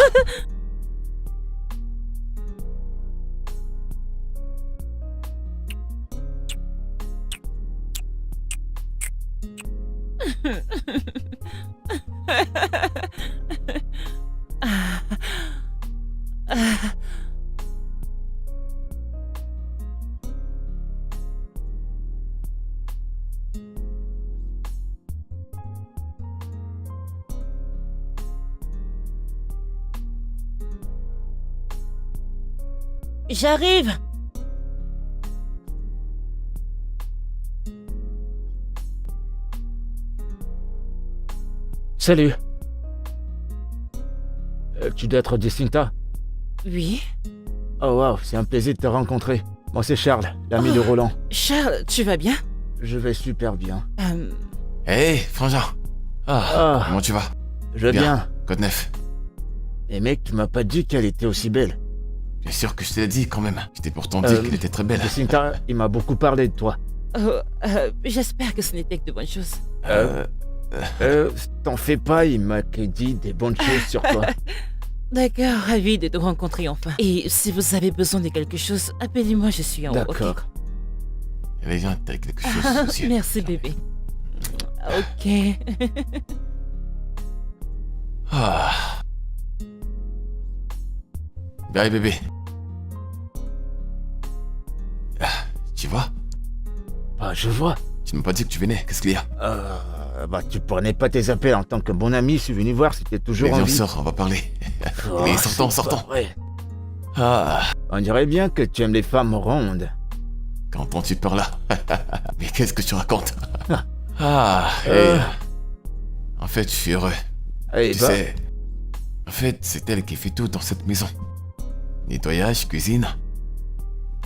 J'arrive. Salut. Tu dois être Jacinta? Oui. Oh waouh, c'est un plaisir de te rencontrer. Moi c'est Charles, l'ami de Roland. Charles, tu vas bien? Je vais super bien. Hey, frangin. Ah. Comment tu vas? Je vais bien. Code 9. Et mec, tu m'as pas dit qu'elle était aussi belle. Bien sûr que je te l'ai dit quand même. Je t'ai pourtant dit qu'elle était très belle. Jacinta, il m'a beaucoup parlé de toi. J'espère que ce n'était que de bonnes choses. T'en fais pas, il m'a que dit des bonnes choses sur toi. D'accord, ravi de te rencontrer enfin. Et si vous avez besoin de quelque chose, appelez-moi, je suis en haut. D'accord. Ok. Allez, viens, t'as quelque chose aux yeux. Merci bébé. Ok. Ah. Bye bébé. Ah, tu vois? Bah, je vois. Tu ne m'as pas dit que tu venais, qu'est-ce qu'il y a? Bah, tu prenais pas tes appels en tant que bon ami, je suis venu voir si t'es toujours Mais en viens, on vie. sort, on va parler. Oh, Mais sortons, c'est pas sortons. vrai. Ah, On dirait bien que tu aimes les femmes rondes. qu'entends-tu par là? Mais qu'est-ce que tu racontes? En fait, je suis heureux. Eh Tu bah, sais, en fait, c'est elle qui fait tout dans cette maison. Nettoyage, cuisine.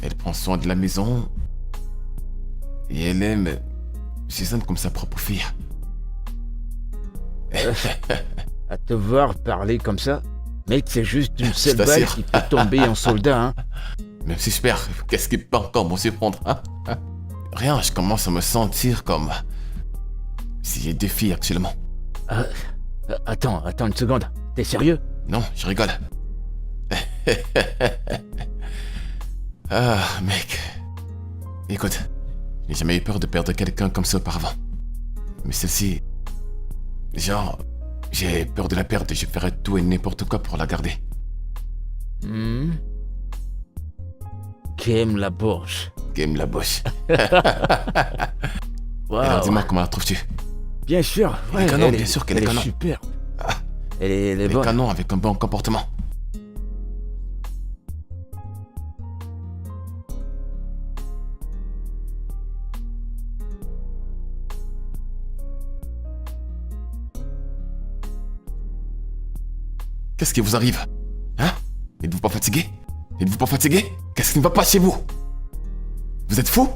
Elle prend soin de la maison. Et elle aime Suzanne comme sa propre fille. à te voir parler comme ça, mec, c'est juste une seule balle t'assure. qui peut tomber en soldat, hein. Même si je perds, qu'est-ce qui peut encore me surprendre, hein? Rien, je commence à me sentir comme si j'ai deux filles actuellement. Attends une seconde. T'es sérieux? Non, je rigole. Ah, mec. Écoute, j'ai jamais eu peur de perdre quelqu'un comme ça auparavant. Mais celle-ci... Genre, j'ai peur de la perdre et je ferais tout et n'importe quoi pour la garder. Qu'aime la bourge. Game la boche. Wow. Alors dis-moi comment la trouves-tu? Bien sûr. Elle est canon, bien sûr qu'elle est elle canon. super. Ah. Elle est Les bonne. canons avec un bon comportement. Qu'est-ce qui vous arrive? Hein? N'êtes-vous pas fatigué? N'êtes-vous pas fatigué? Qu'est-ce qui ne va pas chez vous? Vous êtes fou?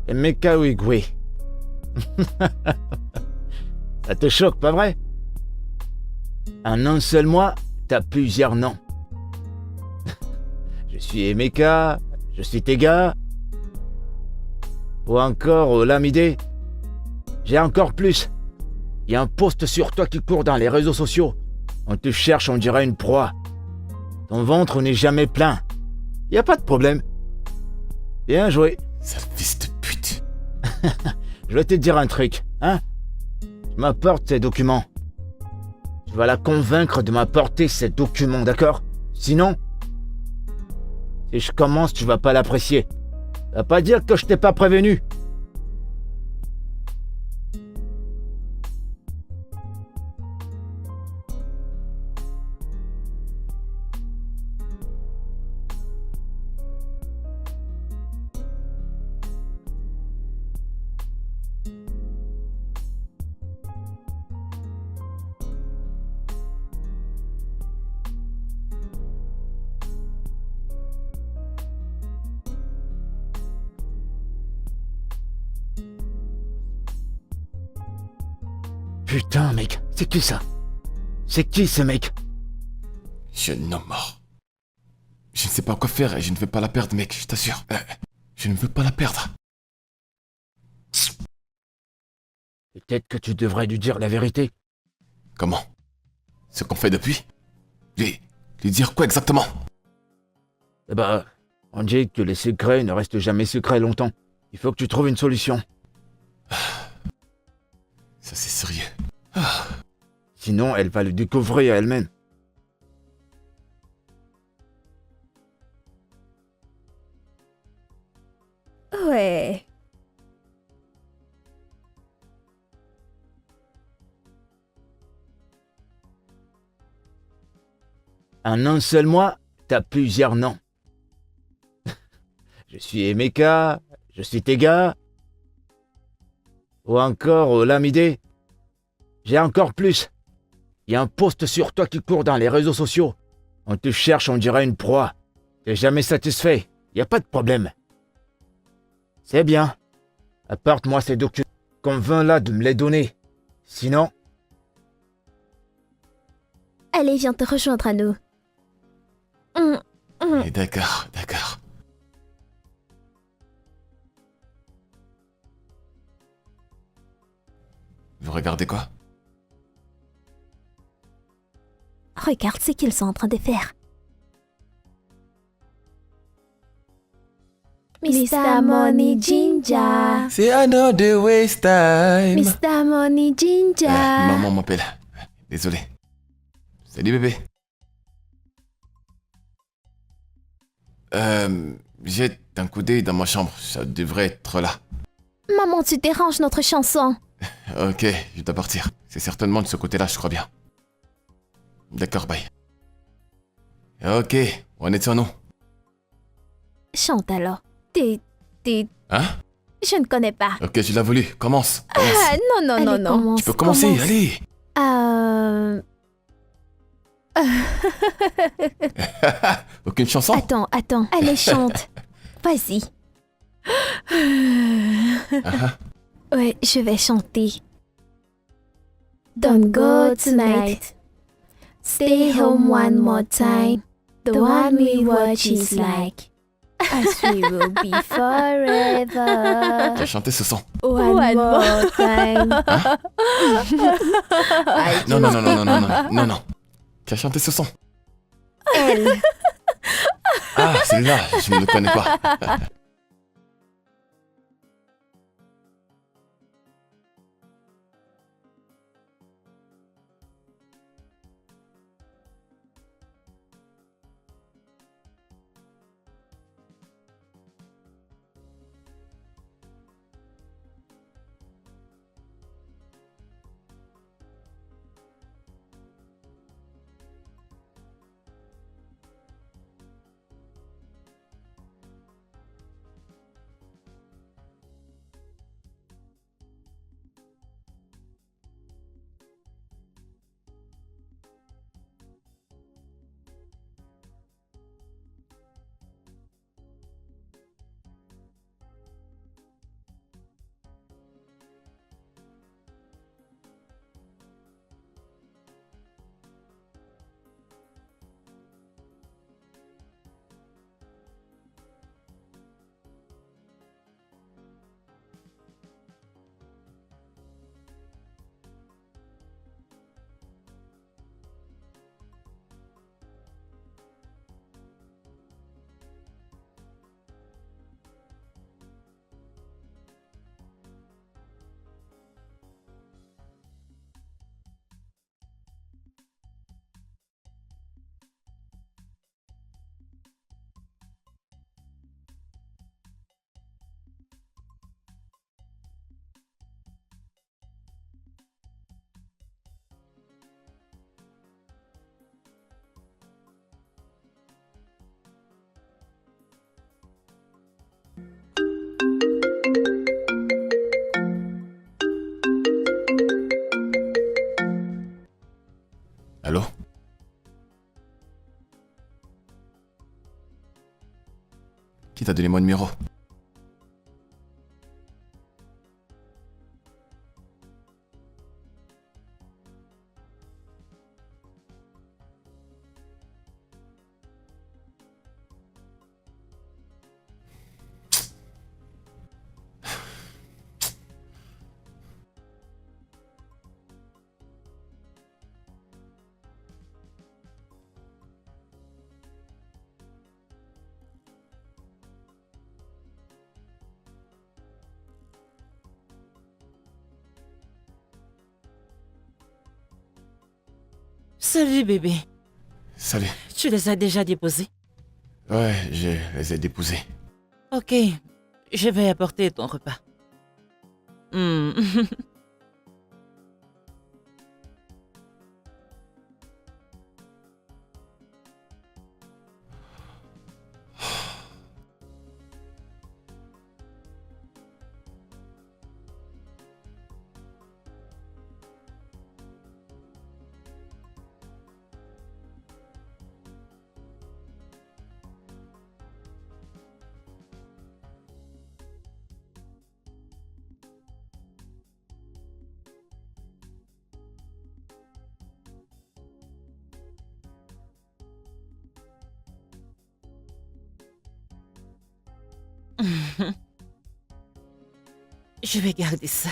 Emeka Wigwe. Ça te choque, pas vrai? En un seul mois, t'as plusieurs noms. Je suis Emeka, je suis Tega. Ou encore Olamide. J'ai encore plus. Il y a un post sur toi qui court dans les réseaux sociaux. On te cherche, on dirait une proie. Ton ventre n'est jamais plein. Y a pas de problème. Bien joué. Sale fils de pute. Je vais te dire un truc, hein? Tu m'apportes ces documents. Tu vas la convaincre de m'apporter ces documents, d'accord? Sinon, si je commence, tu vas pas l'apprécier. Ça va pas dire que je t'ai pas prévenu. Putain, mec, c'est qui ça? C'est qui ce mec? Jeune homme mort. Je ne sais pas quoi faire et je ne veux pas la perdre, mec, je t'assure. Je ne veux pas la perdre. Peut-être que tu devrais lui dire la vérité. Comment? Ce qu'on fait depuis? Lui dire quoi exactement? Eh bah, on dit que les secrets ne restent jamais secrets longtemps. Il faut que tu trouves une solution. Ça c'est sérieux. Sinon, elle va le découvrir elle-même. Ouais. En un seul mois, t'as plusieurs noms. Je suis Emeka, je suis Tega. Ou encore Olamide. J'ai encore plus. Il y a un post sur toi qui court dans les réseaux sociaux. On te cherche, on dirait une proie. T'es jamais satisfait. Y a pas de problème. C'est bien. Apporte-moi ces documents. Convainc-la de me les donner. Sinon... Allez, viens te rejoindre à nous. Et d'accord. Vous regardez quoi? Regarde ce qu'ils sont en train de faire. Mr. Money Ginger. C'est another waste time. Mr. Money Ginger. Maman m'appelle. Désolé. Salut bébé. Jette un coup d'œil dans ma chambre, ça devrait être là. Maman, tu déranges notre chanson. Ok, je dois partir. C'est certainement de ce côté-là, je crois bien. D'accord, bye. Ok, on est sur nous. Chante alors. T'es... Hein? Je ne connais pas. Ok, je l'ai voulu. Commence. Ah, non. Allez, commence, Tu peux commencer, commence. allez. Aucune chanson? Attends. Allez, chante. Vas-y. Ouais, je vais chanter. Don't go tonight. Stay home one more time. The one we watch is like as we will be forever. Tu as chanté ce son. One more time. Non. Tu as chanté ce son. Elle. Ah, celui-là, je ne le connais pas. Allô? Qui t'a donné mon numéro? Salut bébé. Salut. Tu les as déjà déposés? Ouais, je les ai déposés. Ok, je vais apporter ton repas. Je vais garder ça.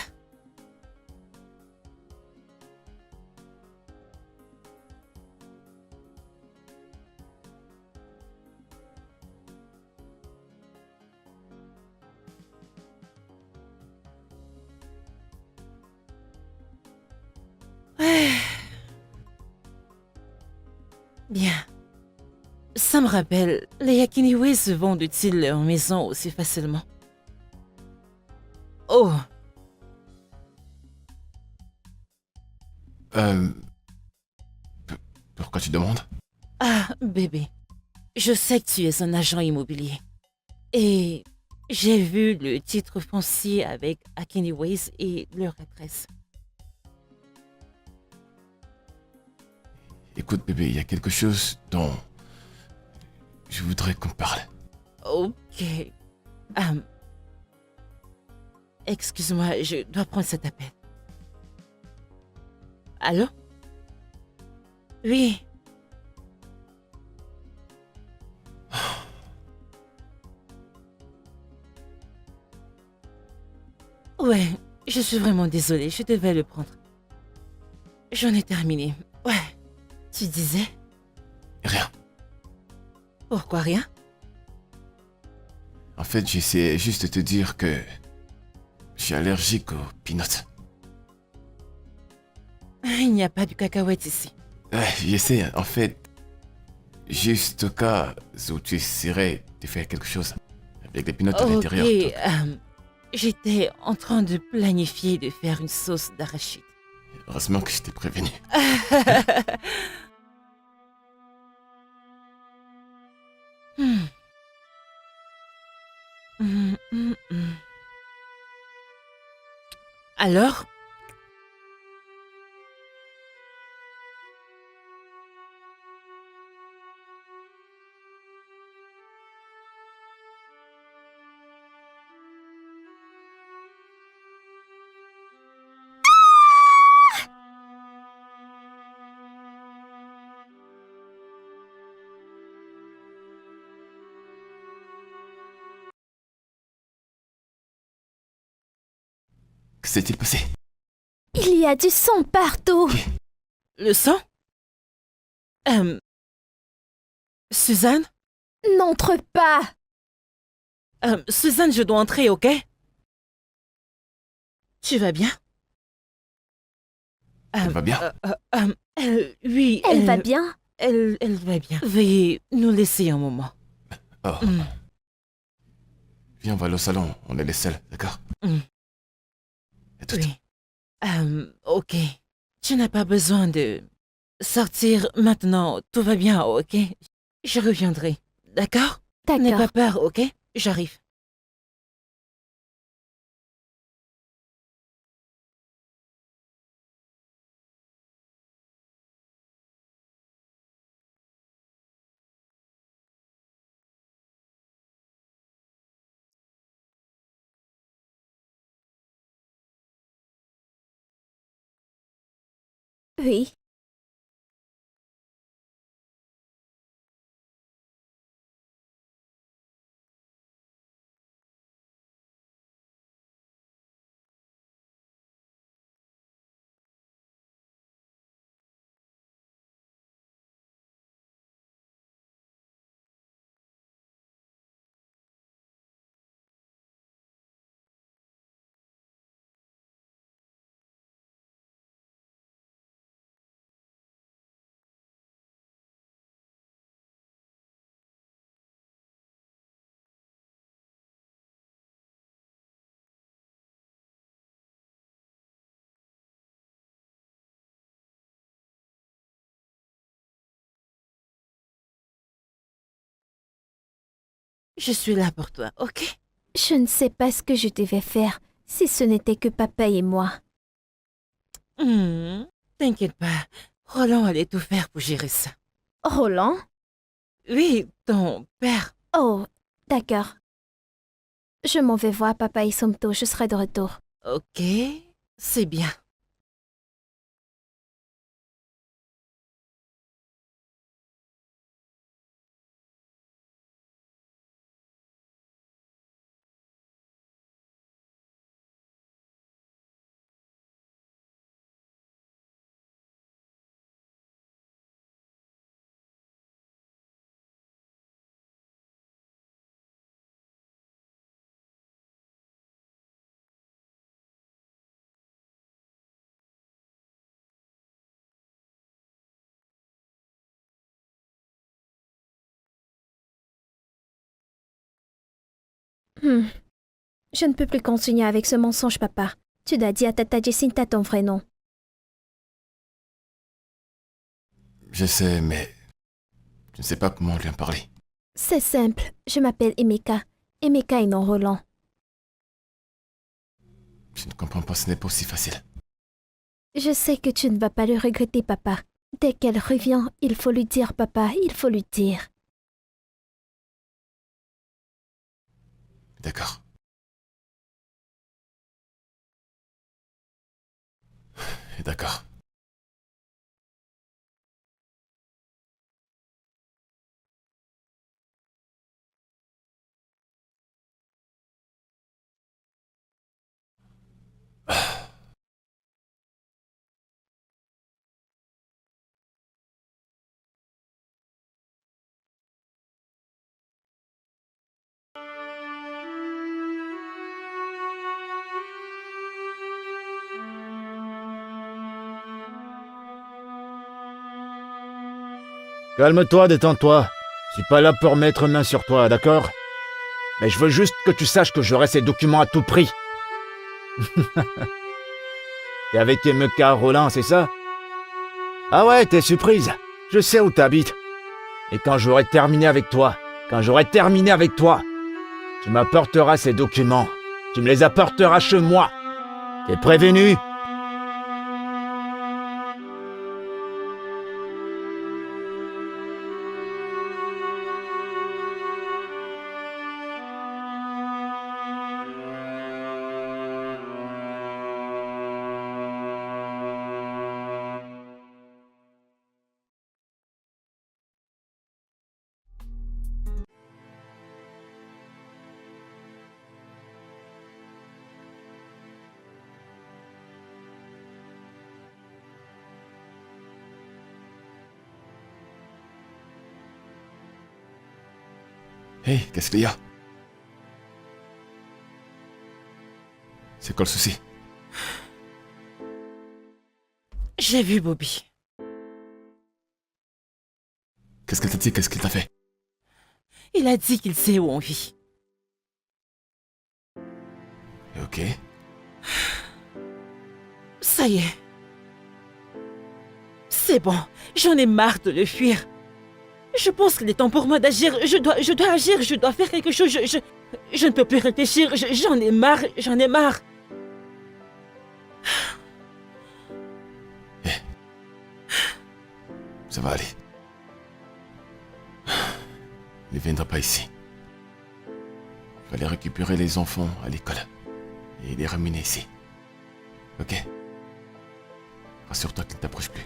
Ouais. Bien. Ça me rappelle, les Yakiniway se vendent-ils leur maison aussi facilement? Oh, Euh... Pourquoi tu demandes? ah, bébé. Je sais que tu es un agent immobilier. Et j'ai vu le titre foncier avec Akiniways et leur adresse. Écoute, bébé, il y a quelque chose dont je voudrais qu'on parle. Ok. Hum, excuse-moi, je dois prendre cet appel. Allô? Oui. Ouais, je suis vraiment désolée, je devais le prendre. J'en ai terminé. Ouais. Tu disais? Rien. Pourquoi rien? En fait, j'essaie juste de te dire que je suis allergique aux peanuts. Il n'y a pas de cacahuètes ici. Ouais, j'essaie, en fait, juste au cas où tu essaierais de faire quelque chose avec des peanuts à Ok, l'intérieur. Donc, j'étais en train de planifier de faire une sauce d'arachide. heureusement que je t'ai prévenu. Hmm. Hmm. Alors? Que s'est-il passé? Il y a du sang partout. Le sang? Euh, Suzanne? N'entre pas. Suzanne, je dois entrer, ok? Tu vas bien? Elle va bien? Oui, Elle va bien. Elle va bien. Veuillez nous laisser un moment. Oh. Hmm. Viens, on va aller au salon, on est les seuls, d'accord? Hmm. À tout. Oui. Ok. Tu n'as pas besoin de sortir maintenant. Tout va bien, ok? Je reviendrai. D'accord? N'aie pas D'accord. peur, ok? J'arrive. Oui. Je suis là pour toi, ok? Je ne sais pas ce que je devais faire si ce n'était que papa et moi. T'inquiète pas. Roland allait tout faire pour gérer ça. Roland? Oui, ton père. Oh, d'accord. Je m'en vais voir papa et Somto, je serai de retour. Ok, c'est bien. Je ne peux plus continuer avec ce mensonge, papa. Tu dois dire à Tata Jacinta ton vrai nom. Je sais, mais je ne sais pas comment lui en parler. C'est simple. Je m'appelle Emeka. Emeka et non Roland. Je ne comprends pas, ce n'est pas aussi facile. Je sais que tu ne vas pas le regretter, papa. Dès qu'elle revient, il faut lui dire, papa, il faut lui dire. D'accord. D'accord. Calme-toi, détends-toi. Je suis pas là pour mettre main sur toi, d'accord? Mais je veux juste que tu saches que j'aurai ces documents à tout prix. T'es avec Emeka Roland, c'est ça? Ah ouais, t'es surprise. Je sais où t'habites. Et quand j'aurai terminé avec toi, tu m'apporteras ces documents. Tu me les apporteras chez moi. T'es prévenu? Hey, qu'est-ce qu'il y a? C'est quoi le souci? J'ai vu Bobby. Qu'est-ce qu'elle t'a dit? Qu'est-ce qu'il t'a fait? Il a dit qu'il sait où on vit. Ok. Ça y est. C'est bon, j'en ai marre de le fuir. Je pense qu'il est temps pour moi d'agir. Je dois agir, je dois faire quelque chose. Je ne peux plus réfléchir. J'en ai marre. Ça va aller. Il ne viendra pas ici. Il va aller récupérer les enfants à l'école et les ramener ici. Ok? Rassure-toi qu'il ne t'approche plus.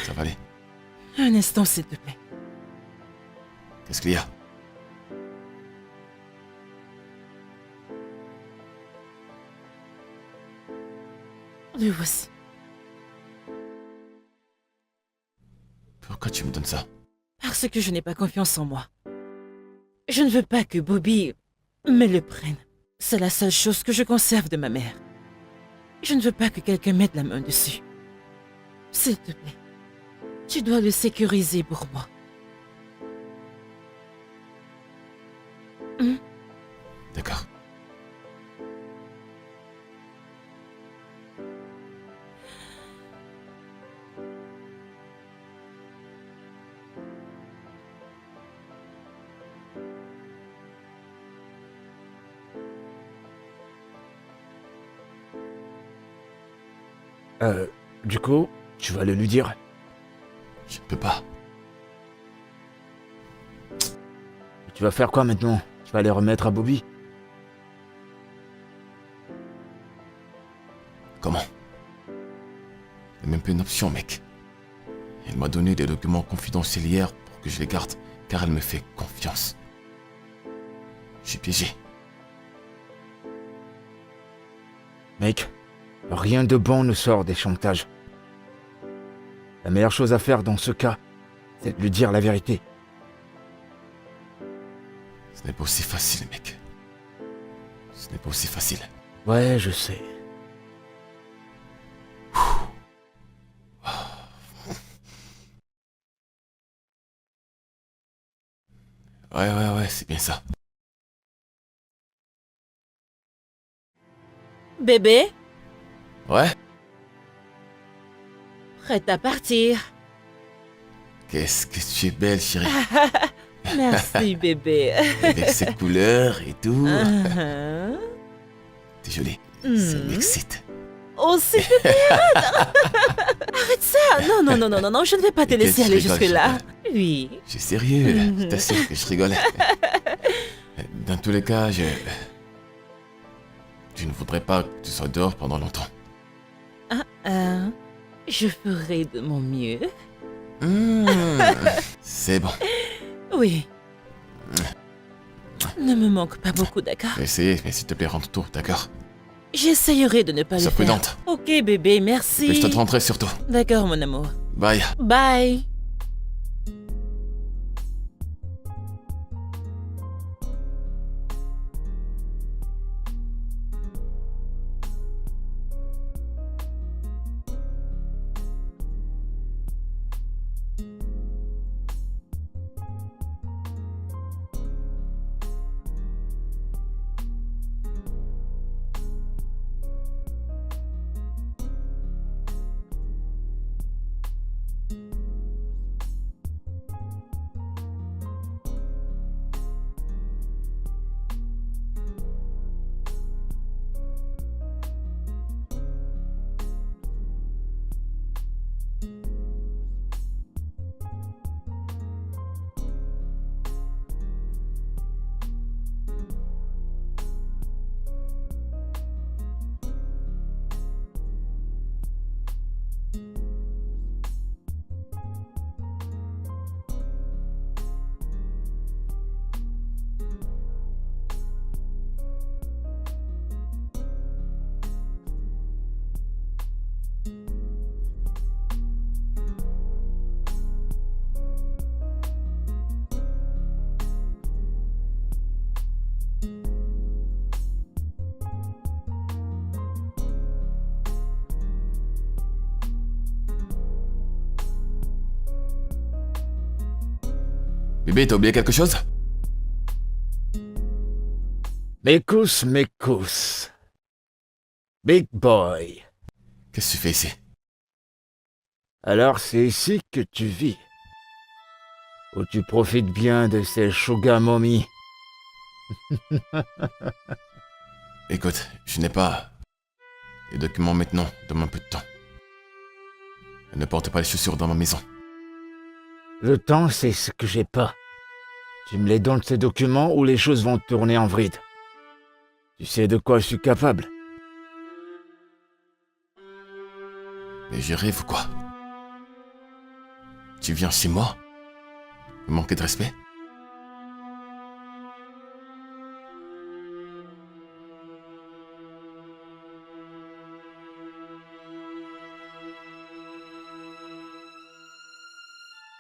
Ça va aller. Un instant, s'il te plaît. Qu'est-ce qu'il y a? Le voici. Pourquoi tu me donnes ça? Parce que je n'ai pas confiance en moi. Je ne veux pas que Bobby me le prenne. C'est la seule chose que je conserve de ma mère. Je ne veux pas que quelqu'un mette la main dessus. S'il te plaît, tu dois le sécuriser pour moi. D'accord. Du coup, tu vas le lui dire? Je ne peux pas. Tu vas faire quoi maintenant? Tu vas les remettre à Bobby? Comment? C'est même pas une option, mec. Elle m'a donné des documents confidentiels hier pour que je les garde, car elle me fait confiance. Je suis piégé. Mec, rien de bon ne sort des chantages. La meilleure chose à faire dans ce cas, c'est de lui dire la vérité. Ce n'est pas aussi facile, mec. Ce n'est pas aussi facile. Ouais, je sais. Ouais, c'est bien ça. Bébé, Ouais? prête à partir. Qu'est-ce que tu es belle, chérie. Merci, bébé. Avec ses couleurs et tout. Uh-huh. T'es jolie. Ça Mhm. m'excite. Oh, s'il te plaît, arrête ça. Non, je ne vais pas te T'inquiète, laisser je aller rigole, jusque-là. je Oui. Je suis sérieux. Mhm. Je t'assure que je rigolais. Dans tous les cas, je ne voudrais pas que tu sois dehors pendant longtemps. Je ferai de mon mieux. C'est bon. Oui. Ne me manque pas beaucoup, d'accord? Je vais essayer, mais s'il te plaît, rentre tôt, d'accord? J'essayerai de ne pas le Sois faire. prudente. Ok, bébé, merci. Et je te rentrer surtout. D'accord, mon amour. Bye. Bye. Bébé, t'as oublié quelque chose? Mekous. Big boy. Qu'est-ce que tu fais ici? Alors c'est ici que tu vis. Où tu profites bien de ces sugar mommy. Écoute, je n'ai pas les documents maintenant, donne-moi un peu de temps. Ne porte pas les chaussures dans ma maison. Le temps, c'est ce que j'ai pas. Tu me les donnes ces documents ou les choses vont tourner en vrille. Tu sais de quoi je suis capable. Mais je rêve ou quoi? Tu viens chez moi? Me manquer de respect?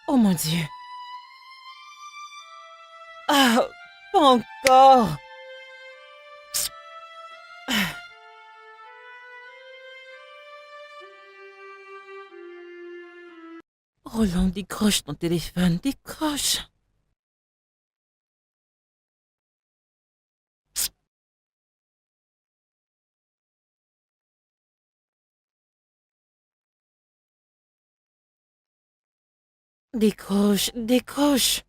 Oh mon Dieu. Ah, pas encore. Roland, décroche ton téléphone, décroche. Décroche.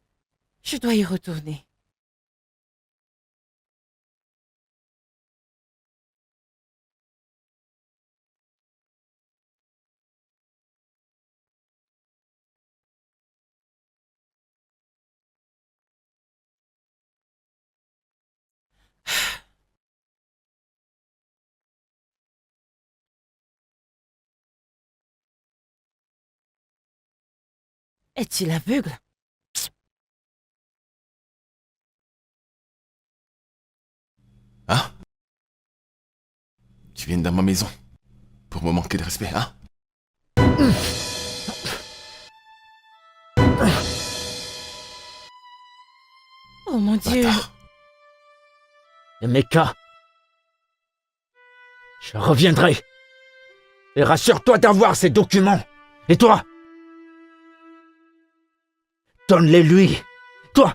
Je dois y retourner. Est-il aveugle? Hein? Tu viens dans ma maison pour me manquer de respect, hein? Oh mon Dieu. Bâtard. Et Mecca, je reviendrai. Et rassure-toi d'avoir ces documents. Et toi, donne-les lui. Toi,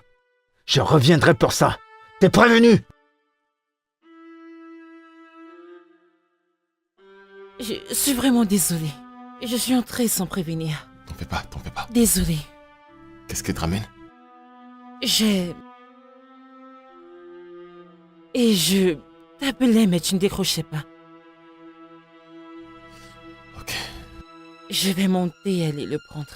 Je reviendrai pour ça. T'es prévenu? Je suis vraiment désolée. Je suis entrée sans prévenir. T'en fais pas, t'en fais pas. Désolée. Qu'est-ce qui te ramène? Et je t'appelais, mais tu ne décrochais pas. Ok. Je vais monter et aller le prendre.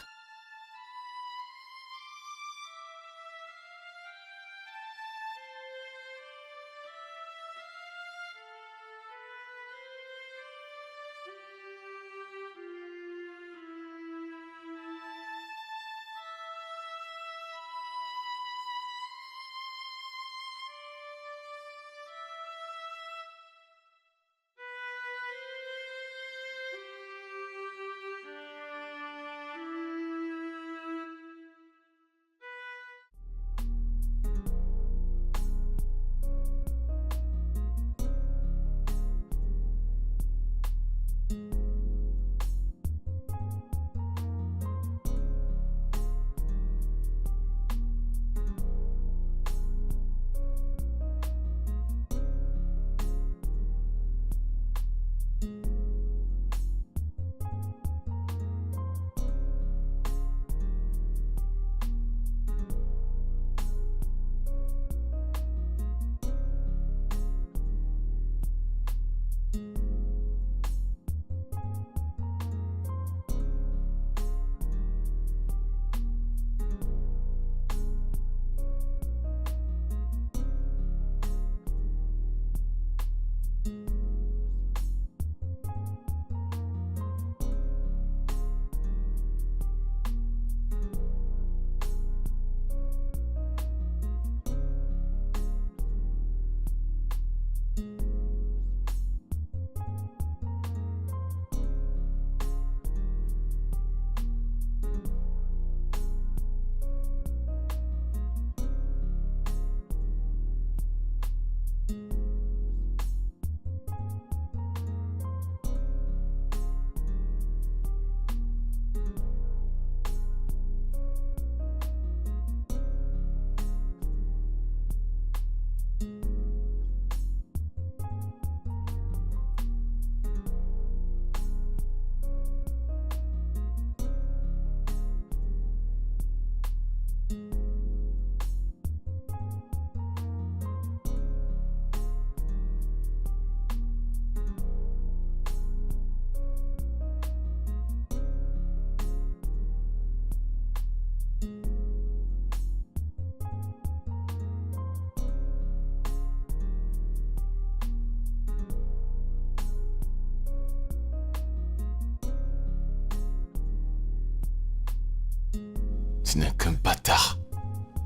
Tu n'es qu'un bâtard.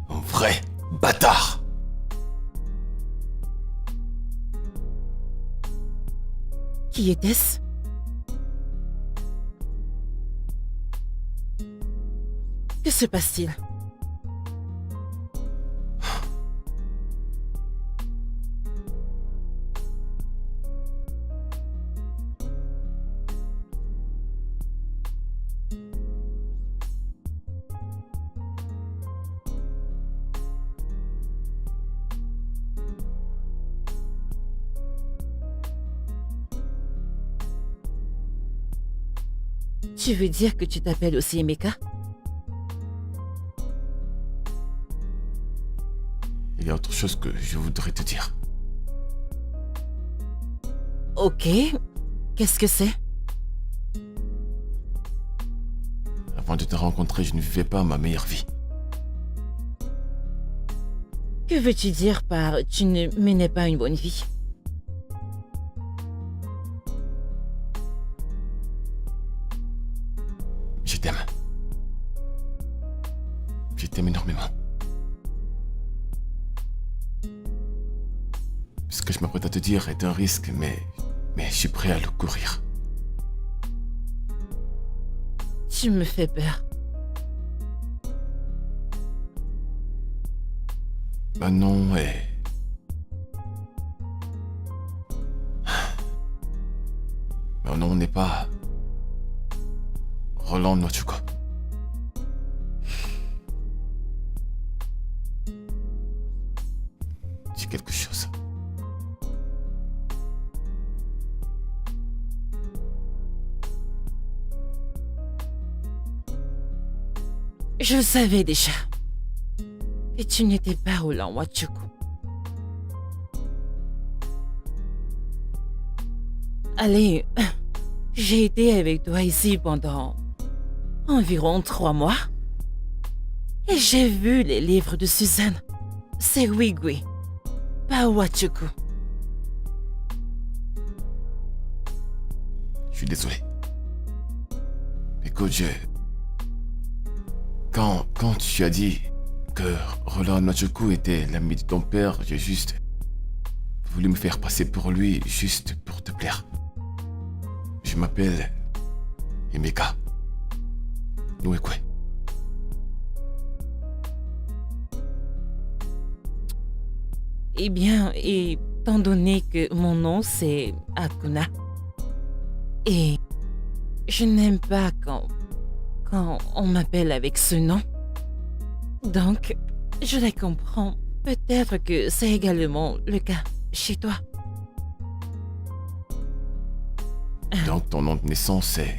Un vrai bâtard. Qui était-ce? Que se passe-t-il? Tu veux dire que tu t'appelles aussi Emeka? Il y a autre chose que je voudrais te dire. Ok. Qu'est-ce que c'est? Avant de te rencontrer, je ne vivais pas ma meilleure vie. Que veux-tu dire par tu ne menais pas une bonne vie? Je t'aime. Je t'aime énormément. Ce que je m'apprête à te dire est un risque, mais je suis prêt à le courir. Tu me fais peur. Manon est... Manon n'est pas... Roland Nochuko. Je le savais déjà. Que tu n'étais pas Roland Wachuku. Allez, j'ai été avec toi ici pendant environ 3 mois. Et j'ai vu les livres de Suzanne. C'est Wigui, pas Wachuku. Je suis désolé. Écoute, Quand tu as dit que Roland Wachuku était l'ami de ton père, j'ai juste voulu me faire passer pour lui, juste pour te plaire. Je m'appelle Emeka Nwekwe. Eh bien, étant donné que mon nom c'est Akuna, et je n'aime pas quand on m'appelle avec ce nom. Donc, je les comprends. Peut-être que c'est également le cas chez toi. Donc ton nom de naissance c'est...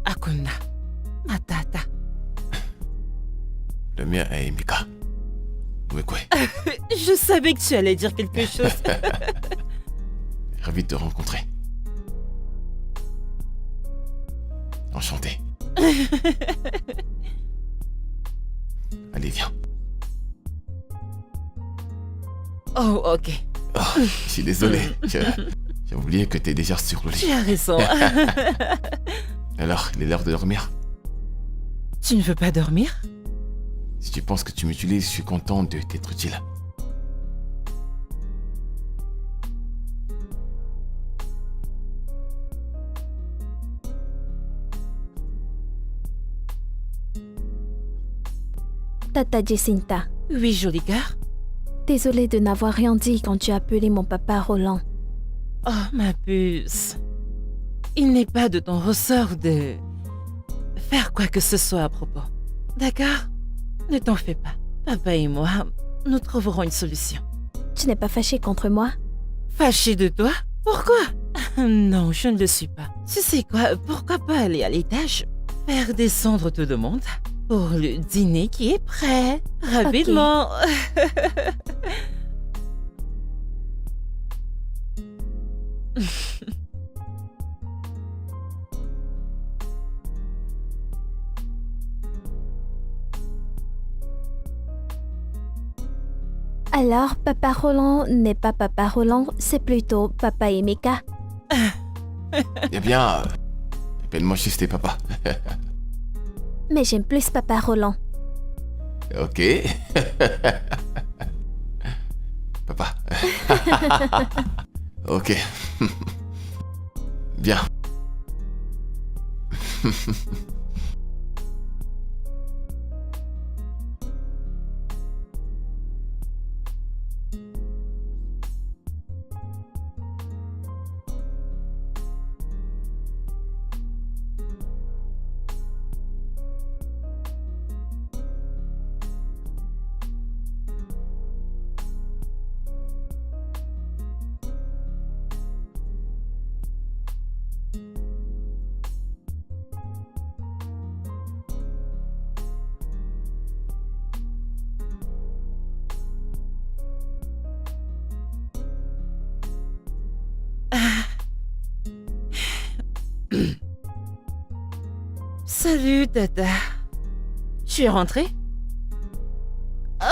Akuna Matata. Le mien est Emeka Nwekwe. Je savais que tu allais dire quelque chose. Ravi de te rencontrer. Enchanté. Allez, viens. Oh, ok. Oh, je suis désolé. J'ai oublié que t'es déjà sur le lit. Tu as raison. Alors, il est l'heure de dormir. Tu ne veux pas dormir? Si tu penses que tu m'utilises, je suis content de t'être utile. Tata Jacinta, Oui, joli cœur. désolée de n'avoir rien dit quand tu as appelé mon papa Roland. Oh, ma puce. Il n'est pas de ton ressort de faire quoi que ce soit à propos. D'accord? Ne t'en fais pas. Papa et moi, nous trouverons une solution. Tu n'es pas fâché contre moi? Fâché de toi? Pourquoi? Non, je ne le suis pas. Tu sais quoi? Pourquoi pas aller à l'étage? Faire descendre tout le monde pour le dîner qui est prêt. Rapidement. Alors, papa Roland n'est pas papa Roland, c'est plutôt papa Emeka. Eh bien, appelle-moi juste tes papas. Mais j'aime plus papa Roland. Ok. Papa. Ok. Bien. Salut, Tata. Tu es rentrée? Oh!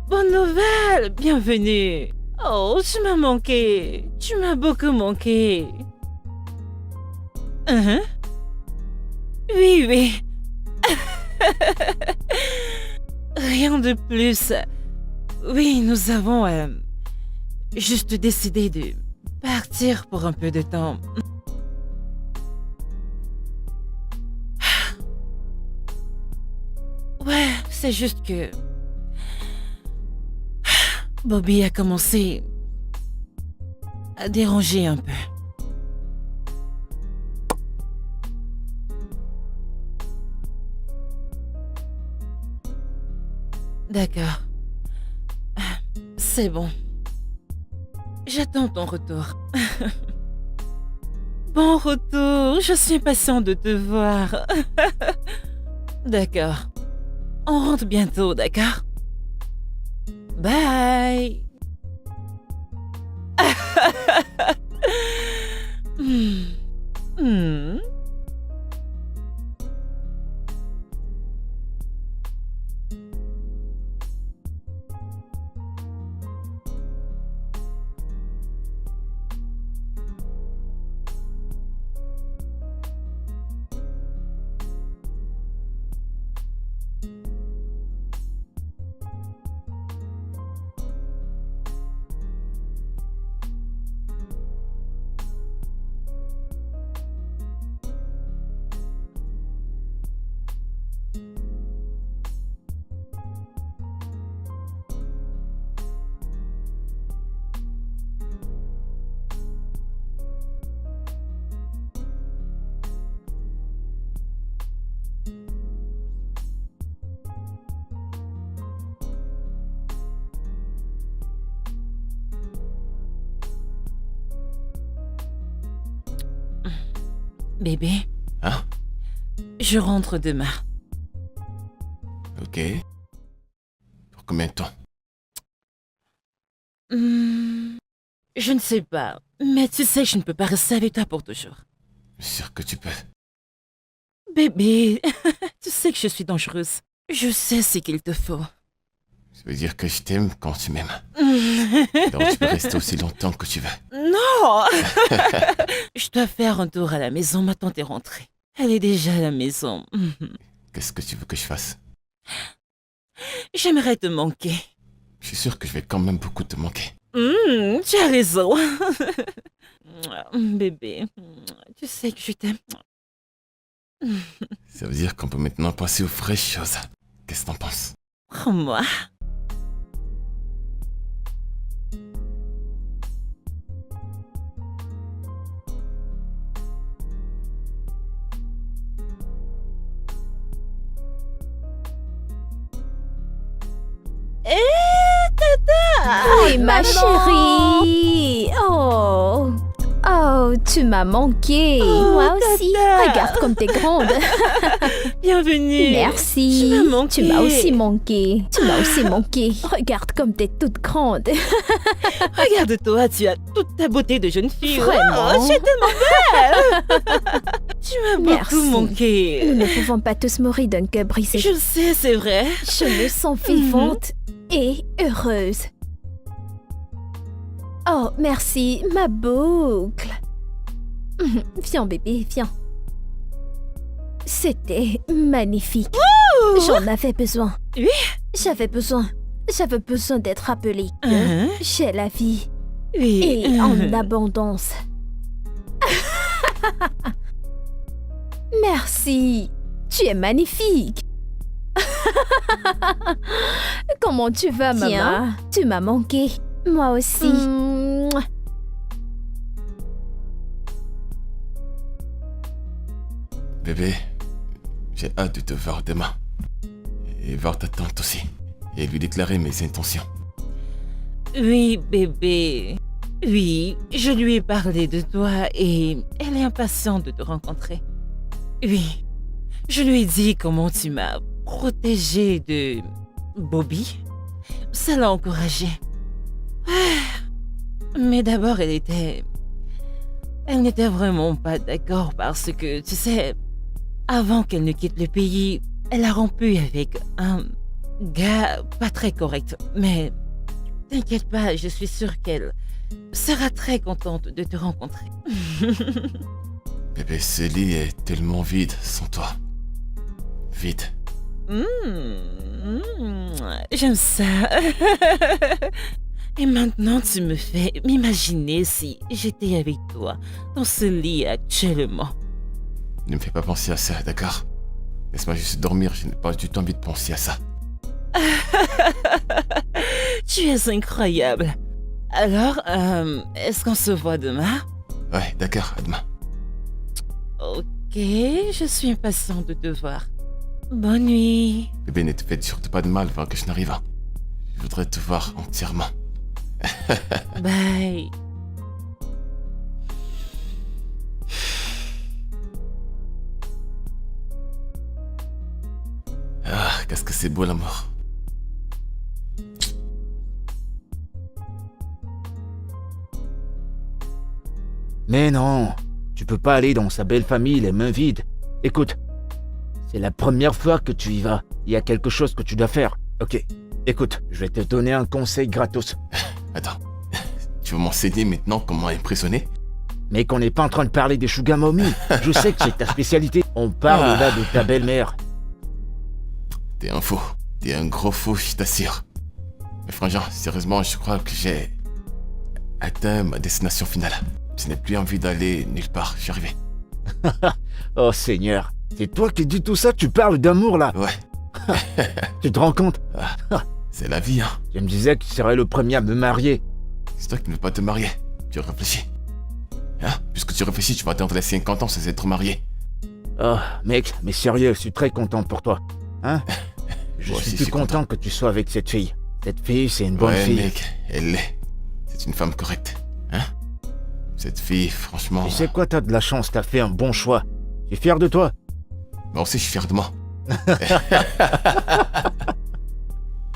Bonne nouvelle! Bienvenue! Oh, tu m'as manqué. Tu m'as beaucoup manqué. Oui, oui. Rien de plus. Oui, nous avons juste décidé de partir pour un peu de temps. Ouais, c'est juste que Bobby a commencé à déranger un peu. D'accord. C'est bon. J'attends ton retour. Bon retour, je suis impatiente de te voir. D'accord. On rentre bientôt, d'accord? Bye. Hmm. Hmm. Bébé, Hein? je rentre demain. Ok. Pour combien de temps? Je ne sais pas, mais tu sais que je ne peux pas rester avec toi pour toujours. Je suis sûr que tu peux. Bébé, tu sais que je suis dangereuse. Je sais ce qu'il te faut. Ça veut dire que je t'aime quand tu m'aimes. Donc tu peux rester aussi longtemps que tu veux. Non. Je dois faire un tour à la maison, ma tante est rentrée. Elle est déjà à la maison. Qu'est-ce que tu veux que je fasse? J'aimerais te manquer. Je suis sûr que je vais quand même beaucoup te manquer. Tu as raison. Bébé, tu sais que je t'aime. Ça veut dire qu'on peut maintenant passer aux fraîches choses. Qu'est-ce que t'en penses? Moi. Oui, ma chérie. Oh, tu m'as manqué. Moi aussi. Tata. Regarde comme t'es grande. Bienvenue. Merci. Tu m'as manqué. Tu m'as aussi manqué. Tu m'as aussi manqué. Regarde comme t'es toute grande. Regarde-toi, tu as toute ta beauté de jeune fille. Vraiment. Oh, tu es tellement belle. Tu m'as Merci. beaucoup manqué. Nous ne pouvons pas tous mourir d'un cœur brisé. Je sais, c'est vrai. Je me sens vivante et heureuse. Oh, merci, ma boucle. Viens, bébé, viens. C'était magnifique. J'en avais besoin. Oui. J'avais besoin d'être rappelée que Hein? j'ai la vie Oui. et en abondance. Merci. Tu es magnifique. Comment tu vas, maman? Tiens. Tu m'as manqué. Moi aussi. Mouah. Bébé, j'ai hâte de te voir demain. Et voir ta tante aussi. Et lui déclarer mes intentions. Oui, bébé. Oui, je lui ai parlé de toi et elle est impatiente de te rencontrer. Oui, je lui ai dit comment tu m'as protégée de Bobby. Ça l'a encouragée. Mais d'abord, elle n'était vraiment pas d'accord parce que, tu sais, avant qu'elle ne quitte le pays, elle a rompu avec un gars pas très correct. Mais t'inquiète pas, je suis sûre qu'elle sera très contente de te rencontrer. Bébé, ce lit est tellement vide sans toi. Vide. J'aime ça. Et maintenant, tu me fais m'imaginer si j'étais avec toi dans ce lit actuellement. Ne me fais pas penser à ça, d'accord? Laisse-moi juste dormir, je n'ai pas du tout envie de penser à ça. Tu es incroyable. Alors, est-ce qu'on se voit demain? Ouais, d'accord, à demain. Ok, je suis impatiente de te voir. Bonne nuit. Bébé, ne te fais surtout pas de mal avant que je n'arrive. Je voudrais te voir entièrement. Bye. c'est beau l'amour. Mais non, tu peux pas aller dans sa belle famille les mains vides. Écoute, c'est la première fois que tu y vas. Il y a quelque chose que tu dois faire. Ok, écoute, je vais te donner un conseil gratos. Attends, tu veux m'enseigner maintenant comment impressionner? Mais qu'on n'est pas en train de parler des sugar mommy. Je sais que c'est ta spécialité. On parle là de ta belle-mère. T'es un faux. T'es un gros faux, je t'assure. Mais frangin, sérieusement, je crois que j'ai atteint ma destination finale. Je n'ai plus envie d'aller nulle part, je suis arrivé. Oh Seigneur, c'est toi qui dis tout ça, tu parles d'amour là. Ouais, Tu te rends compte? c'est la vie, hein. Je me disais que tu serais le premier à me marier. C'est toi qui ne veux pas te marier. Tu réfléchis. Hein? Puisque tu réfléchis, tu vas attendre les 50 ans sans être marié. Oh mec, mais sérieux, je suis très content pour toi. Hein? Je Moi suis aussi, plus content que tu sois avec cette fille. Cette fille, c'est une bonne Ouais, fille. mec, elle l'est. C'est une femme correcte. Hein? Cette fille, franchement... Tu sais quoi, t'as de la chance, t'as fait un bon choix. Tu es fier de toi? Moi aussi, je suis fier de moi.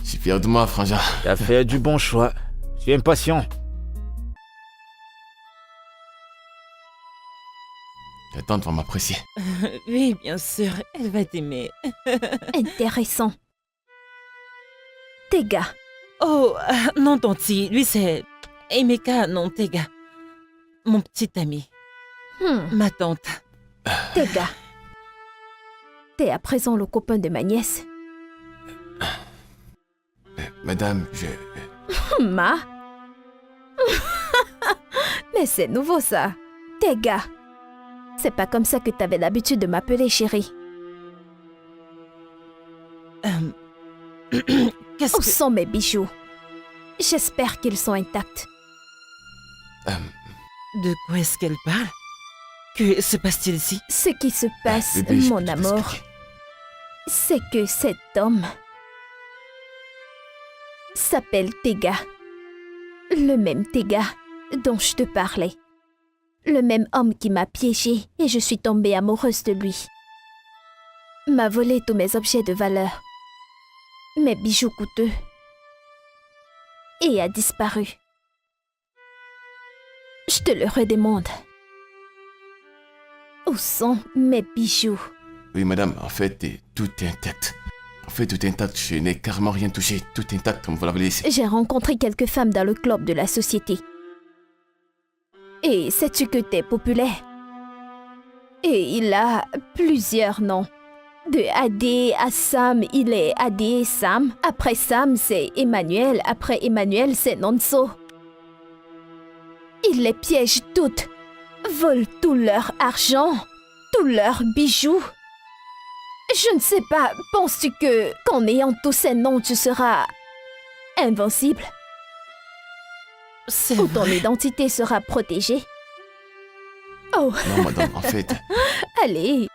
Je suis fier de moi, frangin. T'as fait du bon choix. Je suis impatient. J'attends de voir m'apprécier. Oui, bien sûr, elle va t'aimer. Intéressant. Tega. Oh, non, Tonti, lui c'est... Emeka, non, Tega. Mon petit ami, ma tante. Tega. T'es à présent le copain de ma nièce. Madame, Ma? Mais c'est nouveau ça. Tega. C'est pas comme ça que t'avais l'habitude de m'appeler chérie. Qu'est-ce Où que... sont mes bijoux? J'espère qu'ils sont intacts. De quoi est-ce qu'elle parle? Que se passe-t-il ici? Ce qui se passe, bébé, je mon peux amour, t'expliquer. c'est que cet homme s'appelle Tega. Le même Tega dont je te parlais. Le même homme qui m'a piégée et je suis tombée amoureuse de lui. M'a volé tous mes objets de valeur. Mes bijoux coûteux. Et a disparu. Je te le redemande. Où sont mes bijoux? Oui, madame, en fait, tout est intact. En fait, tout est intact. Je n'ai carrément rien touché. Tout est intact, comme vous l'avez laissé. J'ai rencontré quelques femmes dans le club de la société. Et sais-tu que t'es populaire? Et il a plusieurs noms. De Adé à Sam, il est Adé Sam. Après Sam, c'est Emmanuel. Après Emmanuel, c'est Nonso. Il les piège toutes. Vole tout leur argent, tous leurs bijoux. Je ne sais pas, penses-tu que qu'en ayant tous ces noms, tu seras invincible? C'est Ou ton vrai. identité sera protégée? Oh, Non, madame, en fait... allez.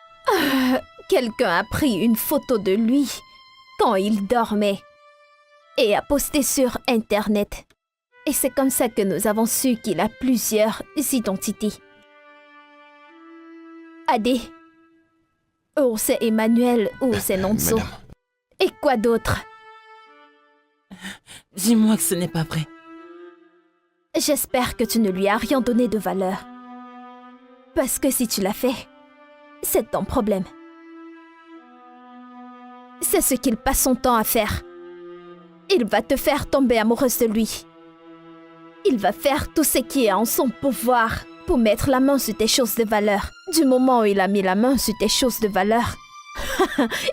Quelqu'un a pris une photo de lui quand il dormait et a posté sur Internet. Et c'est comme ça que nous avons su qu'il a plusieurs identités. Adé. Ou c'est Emmanuel ou c'est Nonso. Madame, Et quoi d'autre? Dis-moi que ce n'est pas vrai. J'espère que tu ne lui as rien donné de valeur. Parce que si tu l'as fait, c'est ton problème. C'est ce qu'il passe son temps à faire. Il va te faire tomber amoureuse de lui. Il va faire tout ce qui est en son pouvoir pour mettre la main sur tes choses de valeur. Du moment où il a mis la main sur tes choses de valeur,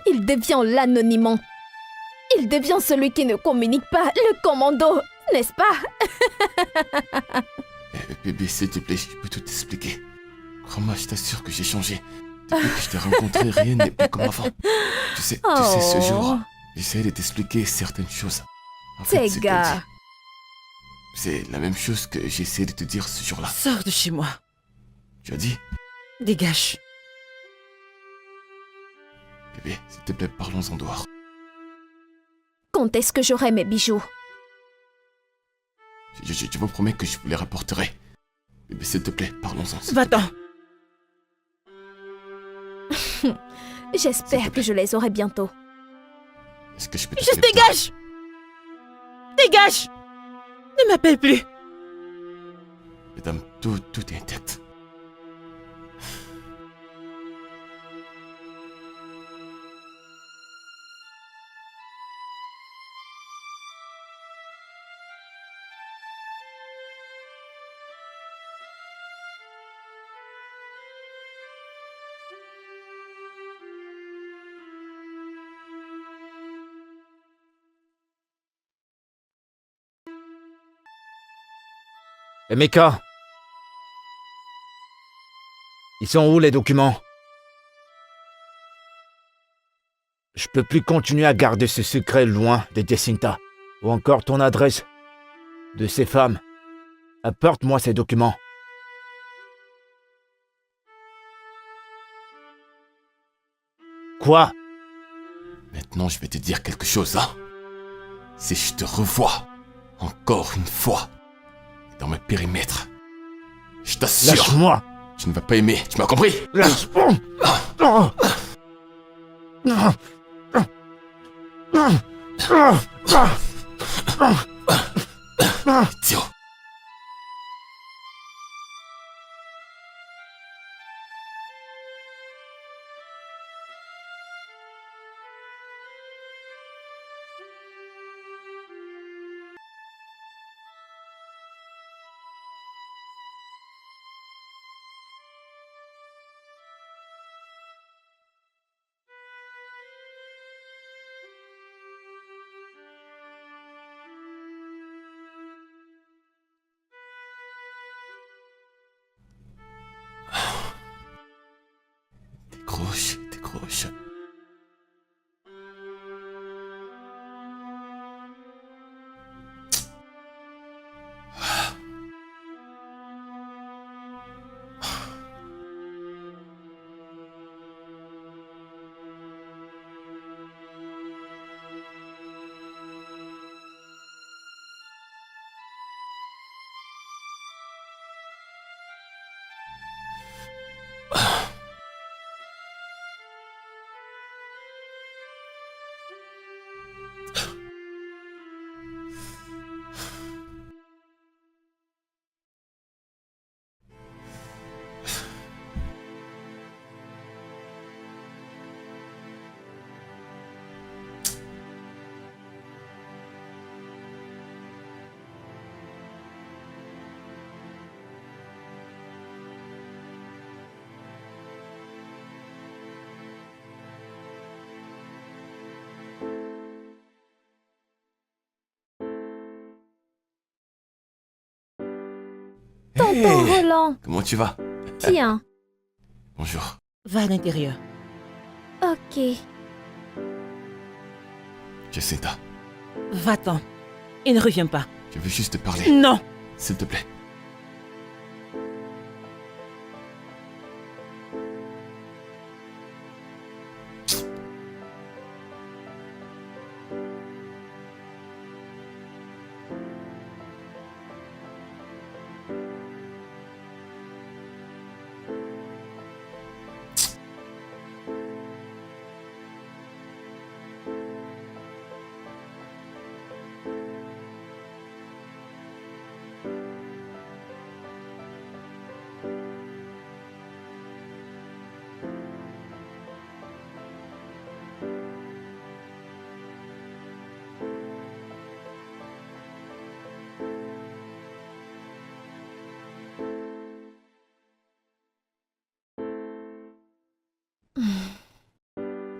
il devient l'anonymat. Il devient celui qui ne communique pas, le commando, n'est-ce pas? bébé, s'il te plaît, je peux tout t'expliquer. Crois-moi, je t'assure que j'ai changé. Depuis que je t'ai rencontré, rien n'est plus comme avant. Tu sais, ce jour, j'essayais de t'expliquer certaines choses. En fait, ce que Tega. dit, c'est la même chose que j'ai essayé de te dire ce jour-là. Sors de chez moi. Tu as dit, Dégage. bébé, s'il te plaît, parlons en dehors. Quand est-ce que j'aurai mes bijoux? Je vous promets que je vous les rapporterai. Bébé, s'il te plaît, parlons-en. s'il te plaît. Va-t'en. J'espère que je les aurai bientôt. Est-ce que je peux te Juste filer le temps? dégage! Dégage! Ne m'appelle plus! Mesdames, tout est en tête. Emeka, ils sont où les documents? Je peux plus continuer à garder ce secret loin de Jacinta. Ou encore ton adresse de ces femmes. Apporte-moi ces documents. Quoi? Maintenant, je vais te dire quelque chose, hein. Si je te revois, encore une fois, dans mes périmètres, je t'assure, Lâche-moi! tu ne vas pas aimer, tu m'as compris? Lâche-moi! Théo. Décroche. Tonton Roland, Comment tu vas? tiens. Bonjour. Va à l'intérieur. Ok. Jacinta, Va-t'en. Et ne reviens pas. je veux juste te parler, Non! s'il te plaît.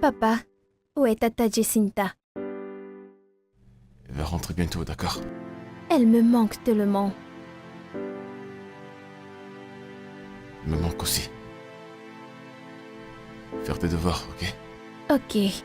Papa, où est Tata Jacinta? Elle va rentrer bientôt, d'accord? Elle me manque tellement. Elle me manque aussi. Faire tes devoirs, ok? Ok.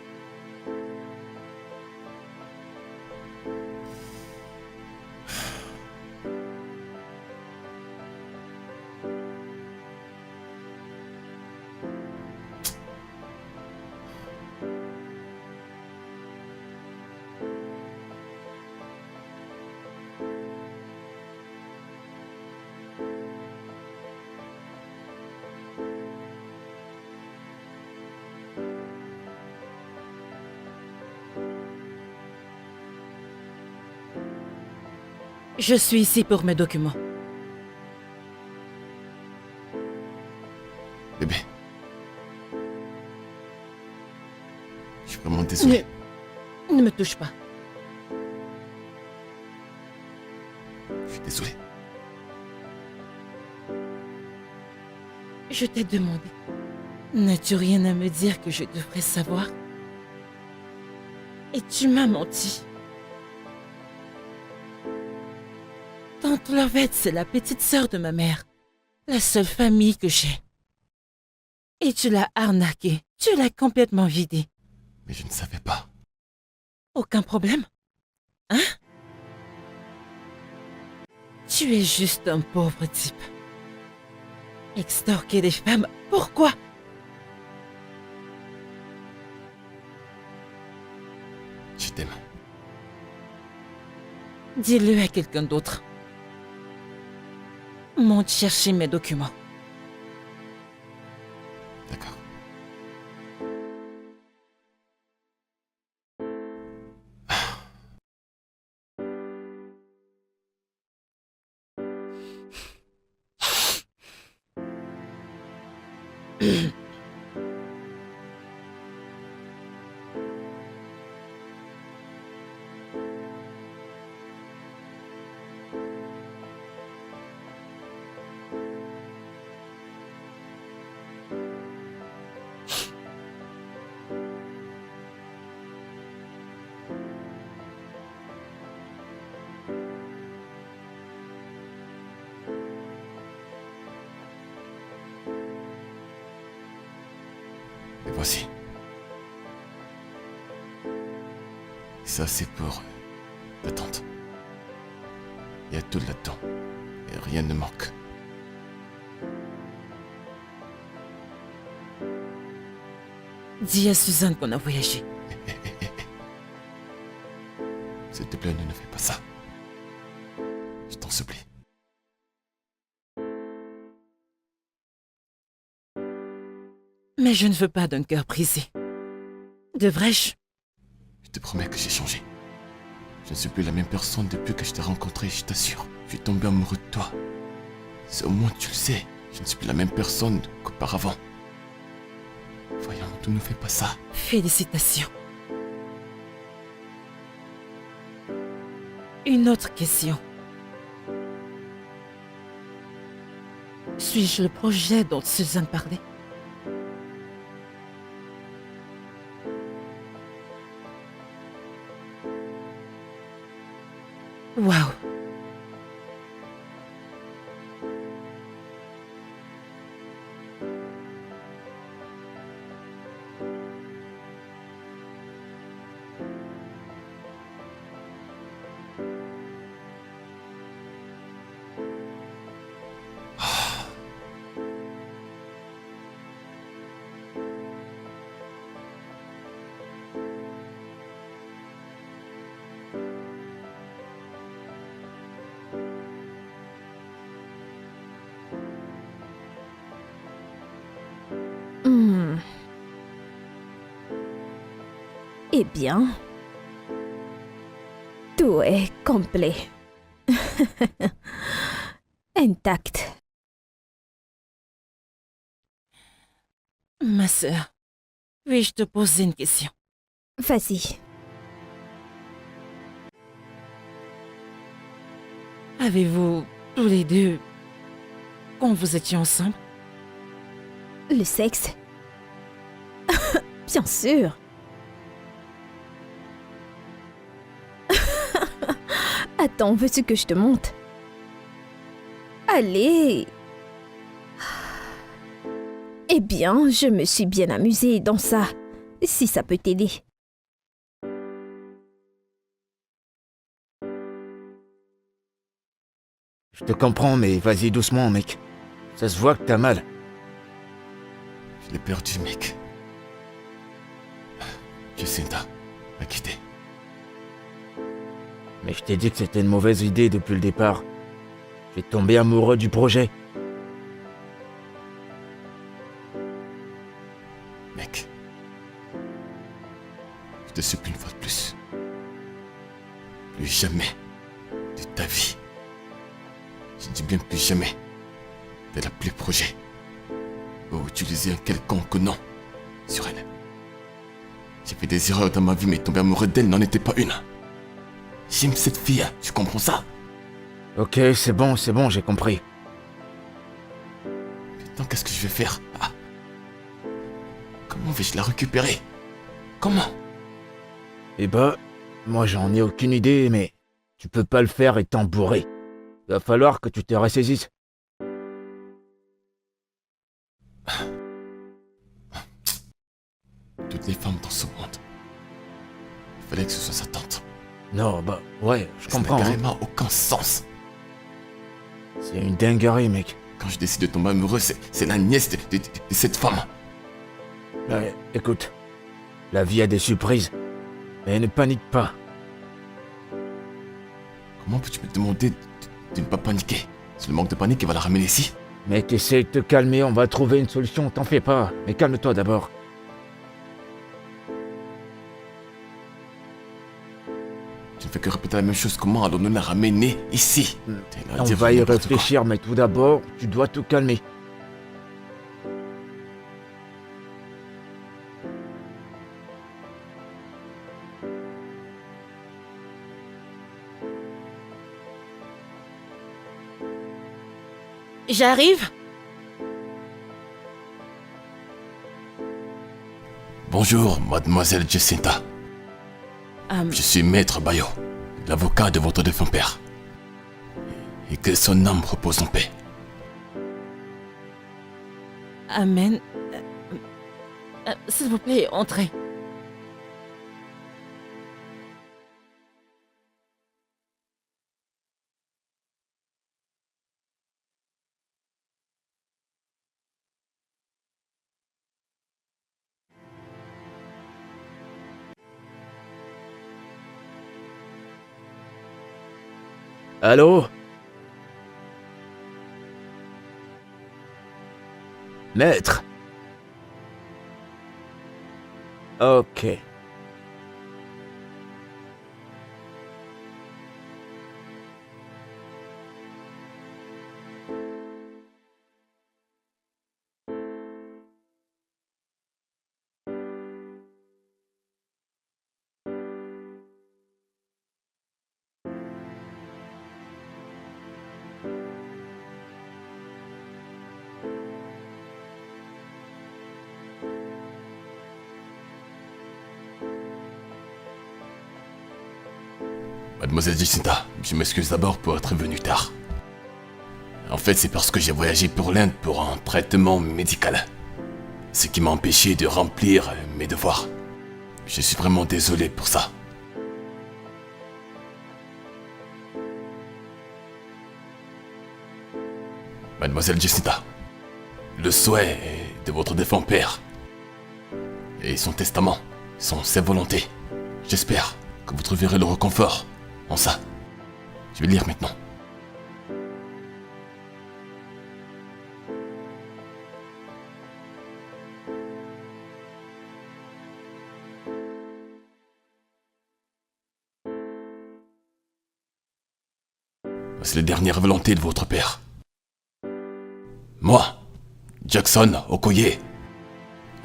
Je suis ici pour mes documents. Bébé. Je suis vraiment désolé. Ne me touche pas. Je suis désolé. Je t'ai demandé. N'as-tu rien à me dire que je devrais savoir? Et tu m'as menti. Tante Lovette, c'est la petite sœur de ma mère. La seule famille que j'ai. Et tu l'as arnaquée. Tu l'as complètement vidée. Mais je ne savais pas. Aucun problème? Hein? Tu es juste un pauvre type. Extorquer des femmes, pourquoi? Je t'aime. Dis-le à quelqu'un d'autre. Monte chercher mes documents. D'accord. Et voici. Ça, c'est pour ta tante. Il y a tout là-dedans. Et rien ne manque. Dis à Suzanne qu'on a voyagé. S'il te plaît, ne fais pas ça. Je t'en supplie. Mais je ne veux pas d'un cœur brisé. Devrais-je? Je te promets que j'ai changé. Je ne suis plus la même personne depuis que je t'ai rencontré, je t'assure. Je suis tombé amoureux de toi. C'est au moins tu le sais. Je ne suis plus la même personne qu'auparavant. Voyons, tu ne fais pas ça. Félicitations. Une autre question. Suis-je le projet dont Suzanne parlait? Waouh! Hmm. Eh bien, tout est complet. Intact. Ma sœur, puis-je te poser une question? Vas-y. Avez-vous, tous les deux, quand vous étiez ensemble? Le sexe? Bien sûr. Attends, veux-tu que je te montre? Allez. Eh bien, je me suis bien amusée dans ça, si ça peut t'aider. Je te comprends, mais vas-y doucement, mec. Ça se voit que t'as mal. Je l'ai perdu, mec. Jacinta m'a quitté. Mais je t'ai dit que c'était une mauvaise idée depuis le départ. J'ai tombé amoureux du projet. Mec. Je te supplie une fois de plus. Plus jamais de ta vie Je dis bien plus jamais de l'appeler projet ou utiliser un quelconque nom sur elle. J'ai fait des erreurs dans ma vie, mais tomber amoureux d'elle n'en était pas une. J'aime cette fille, tu comprends ça? Ok, c'est bon, j'ai compris. Maintenant, qu'est-ce que je vais faire? Comment vais-je la récupérer? Comment? Eh ben, moi j'en ai aucune idée, mais tu peux pas le faire étant bourré. Va falloir que tu te ressaisisses. Toutes les femmes dans ce monde. Il fallait que ce soit sa tante. Non, bah ouais, je Ça n'a comprends. Hein. carrément aucun sens. C'est une dinguerie, mec. Quand je décide de tomber amoureux, c'est la nièce de cette femme. Ouais, écoute, la vie a des surprises, mais ne panique pas. Comment peux-tu me demander de ne pas paniquer? C'est le manque de panique qui va la ramener ici. Mec, essaye de te calmer, on va trouver une solution, t'en fais pas. Mais calme-toi d'abord. Tu ne fais que répéter la même chose. Comment allons-nous la ramener ici? T'es là à On dire va y n'importe quoi. réfléchir, mais tout d'abord, tu dois te calmer. J'arrive. Bonjour, mademoiselle Jacinta. Je suis maître Bayo, l'avocat de votre défunt père. Et que son âme repose en paix. Amen. S'il vous plaît, entrez. Allô? Maître? Ok. Mademoiselle Jacinta, je m'excuse d'abord pour être venu tard. En fait, c'est parce que j'ai voyagé pour l'Inde pour un traitement médical. Ce qui m'a empêché de remplir mes devoirs. Je suis vraiment désolé pour ça. Mademoiselle Jacinta, le souhait de votre défunt père et son testament sont ses volontés. J'espère que vous trouverez le réconfort en ça. Je vais lire maintenant. C'est la dernière volonté de votre père. Moi, Jackson Okoye,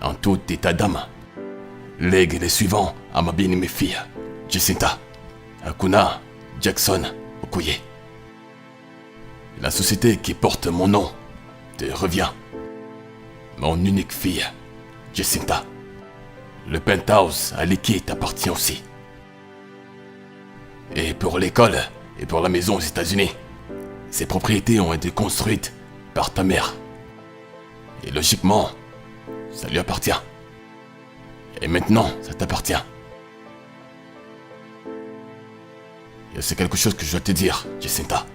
en tout état d'âme, lègue les suivants à ma bien-aimée fille, Jacinta Akuna Jackson Okoye. La société qui porte mon nom te revient. Mon unique fille, Jacinta. Le penthouse à Licky t'appartient aussi. Et pour l'école et pour la maison aux États-Unis, ces propriétés ont été construites par ta mère. Et logiquement, ça lui appartient. Et maintenant, ça t'appartient. Et c'est quelque chose que je dois te dire, Jacinta.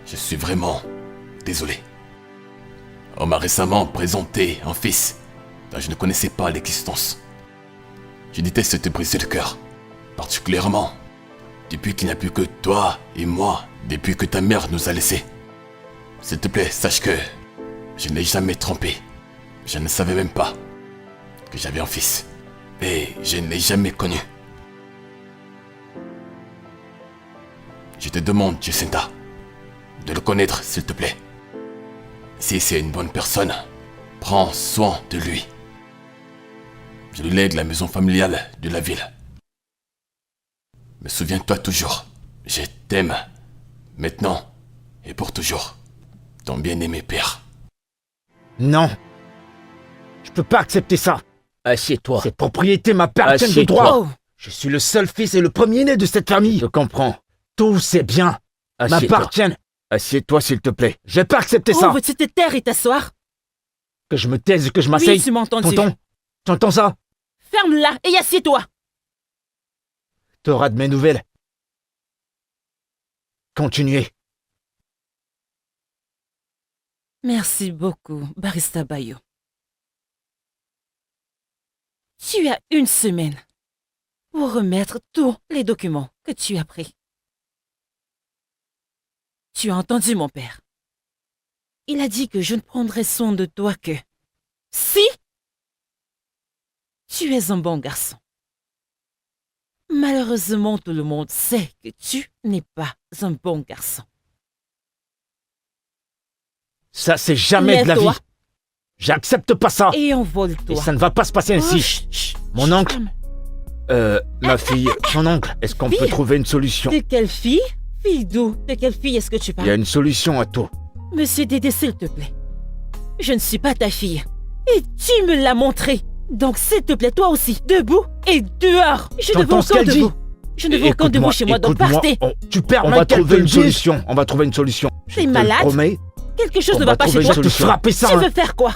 Je suis vraiment désolé. On m'a récemment présenté un fils dont je ne connaissais pas l'existence. Je déteste te briser le cœur, particulièrement depuis qu'il n'y a plus que toi et moi, depuis que ta mère nous a laissés. S'il te plaît, sache que je ne l'ai jamais trompé. Je ne savais même pas que j'avais un fils. Et je ne l'ai jamais connu. Je te demande, Jacinta, de le connaître, s'il te plaît. Si c'est une bonne personne, prends soin de lui. Je lui lègue la maison familiale de la ville. Mais souviens-toi toujours, je t'aime, maintenant et pour toujours, ton bien-aimé père. Non. Je peux pas accepter ça. Assieds-toi. Cette propriété m'appartient de Assieds-toi. droit. Oh, Je suis le seul fils et le premier-né de cette famille. Je comprends. Tous ces biens Assieds-toi. m'appartiennent. Assieds-toi, s'il te plaît. Je vais pas accepter oh, ça. veux-tu te taire et t'asseoir? Que je me taise et que je Oui, m'asseye. tu m'as entendu. Tonton, tu entends ça? Ferme-la et assieds-toi. T'auras de mes nouvelles. Continuez. Merci beaucoup, Barista Bayo. Tu as 1 semaine pour remettre tous les documents que tu as pris. Tu as entendu mon père. Il a dit que je ne prendrai soin de toi que si tu es un bon garçon. Malheureusement, tout le monde sait que tu n'es pas un bon garçon. Ça, c'est jamais de la Lève-toi. vie. J'accepte pas ça. Et Et envole-toi. ça ne va pas se passer Oh, ainsi. chut, chut, Mon chut, oncle. calme. Ma fille, son oncle, est-ce qu'on peut Fille. trouver une solution? De quelle fille? Fille d'où? De quelle fille est-ce que tu Il y parles? a une solution à tout. Monsieur Dédé, s'il te plaît. Je ne suis pas ta fille. Et tu me l'as montré. Donc, s'il te plaît, toi aussi, debout et dehors. Je ne veux T'entends ce aucun qu'elle de dit? vous. Je ne veux aucun de vous chez moi, donc écoute-moi, partez. Tu perds On ma va qu'elle trouver te une le dise. solution. On va trouver une solution. T'es Je te malade? le promets. Quelque chose On ne va va pas chez trouver toi. une solution. Frapper ça, Tu hein. veux faire quoi?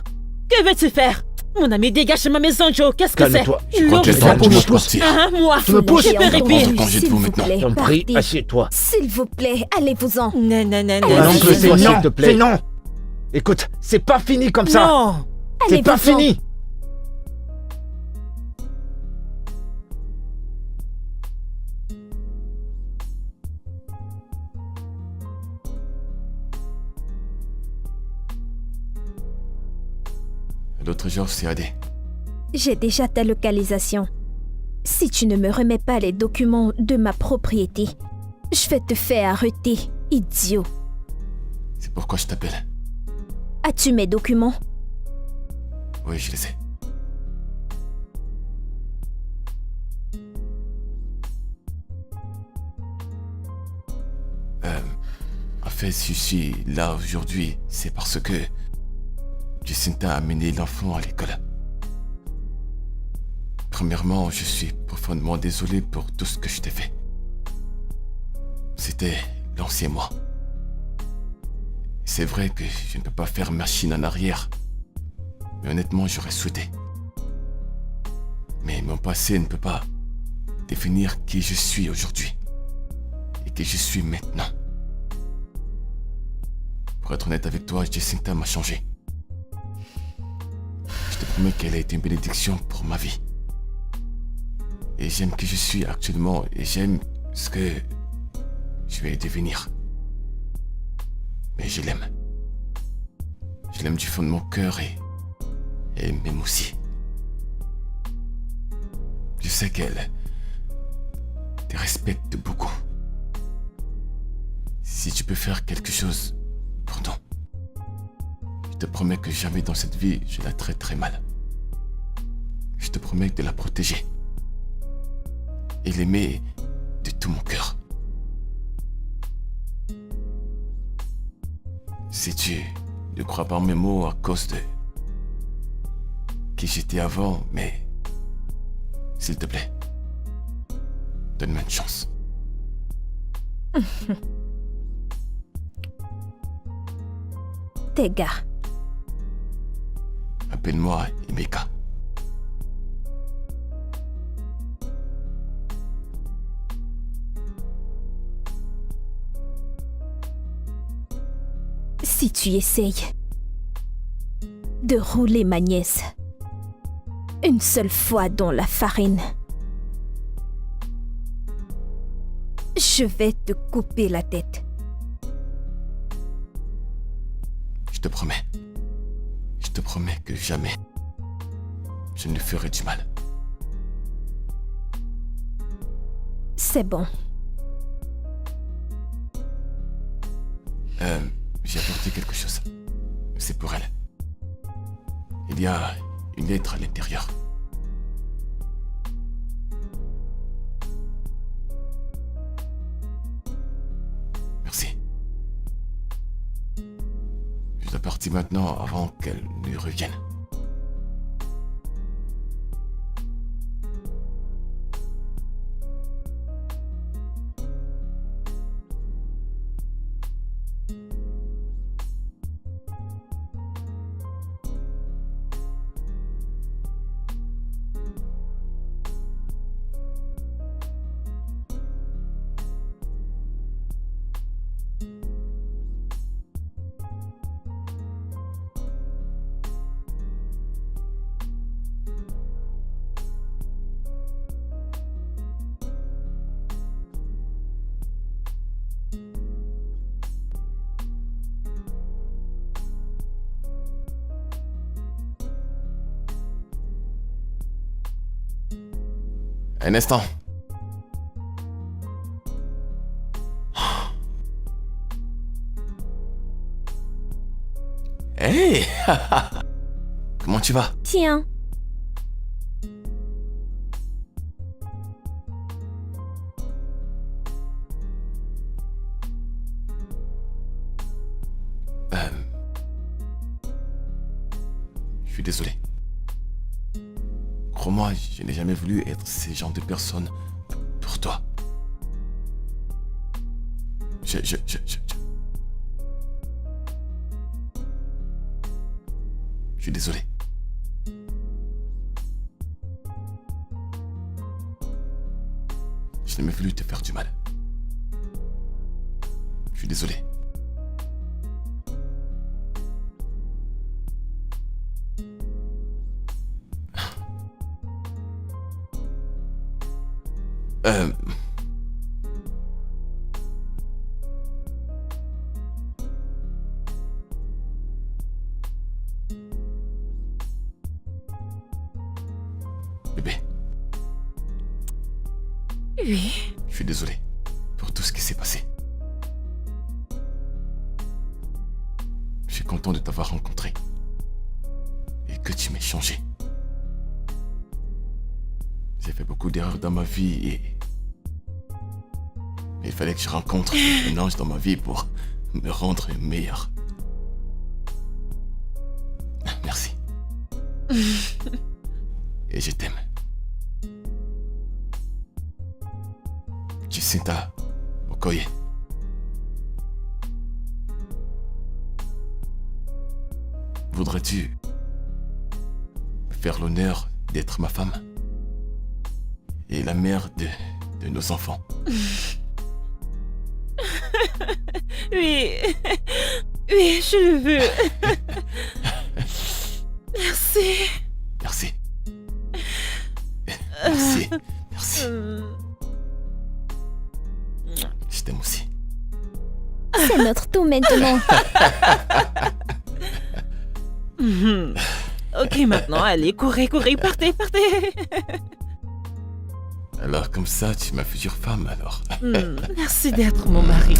Que veux-tu faire? Mon ami, dégage de ma maison, Joe. Qu'est-ce que c'est? Calme-toi. Je crois que Lourd, tu ça es pour me de pousser. partir. Ah, moi. Tu me pousses? Je peux Prends répire. congé de vous maintenant. T'en prie, partez. assieds-toi. S'il vous plaît, allez-vous-en. Non, non, non, Mon non. oncle, non, c'est non, non. non. S'il te plaît. C'est non. Écoute, c'est pas fini comme ça. Non. C'est pas Allez-vous-en. fini. L'autre jour, c'est Adé. J'ai déjà ta localisation. Si tu ne me remets pas les documents de ma propriété, je vais te faire arrêter, idiot. C'est pourquoi je t'appelle. As-tu mes documents? Oui, je les ai. En fait, si je suis là aujourd'hui, c'est parce que Jacinta a amené l'enfant à l'école. Premièrement, je suis profondément désolé pour tout ce que je t'ai fait. C'était l'ancien moi. C'est vrai que je ne peux pas faire machine en arrière. Mais honnêtement, j'aurais souhaité. Mais mon passé ne peut pas définir qui je suis aujourd'hui. Et qui je suis maintenant. Pour être honnête avec toi, Jacinta m'a changé. Je te promets qu'elle a été une bénédiction pour ma vie. Et j'aime qui je suis actuellement et j'aime ce que je vais devenir. Mais je l'aime. Je l'aime du fond de mon cœur et elle m'aime aussi. Je sais qu'elle te respecte beaucoup. Si tu peux faire quelque chose pour nous, je te promets que jamais dans cette vie je la traiterai mal. Je te promets de la protéger et l'aimer de tout mon cœur. Si tu ne crois pas en mes mots à cause de qui j'étais avant, mais s'il te plaît, donne-moi une chance. Tes gars. Appelle-moi Emeka. Si tu essayes de rouler ma nièce une seule fois dans la farine, je vais te couper la tête. Je te promets. Je te promets que jamais je ne lui ferai du mal. C'est bon. J'ai apporté quelque chose. C'est pour elle. Il y a une lettre à l'intérieur. Merci. Je dois partir maintenant avant qu'elle ne revienne. Un instant. Hey! Comment tu vas? Tiens, Je suis désolé. Crois-moi, je n'ai jamais voulu être ce genre de personne pour toi. Je suis désolé. Je n'ai jamais voulu te faire du mal. Je suis désolé. Bébé, Oui. je suis désolé pour tout ce qui s'est passé. Je suis content de t'avoir rencontré et que tu m'aies changé. J'ai fait beaucoup d'erreurs dans ma vie et il fallait que je rencontre un ange dans ma vie pour me rendre meilleur. Merci. Et je t'aime. Jacinta Okoye. Voudrais-tu faire l'honneur d'être ma femme et la mère de nos enfants? Oui. Oui, je le veux. Merci. Merci. Merci. Merci. Je t'aime aussi. c'est notre tour maintenant. Ok, maintenant, allez, courez, partez. Alors comme ça, tu es ma future femme alors. Merci d'être mon mari.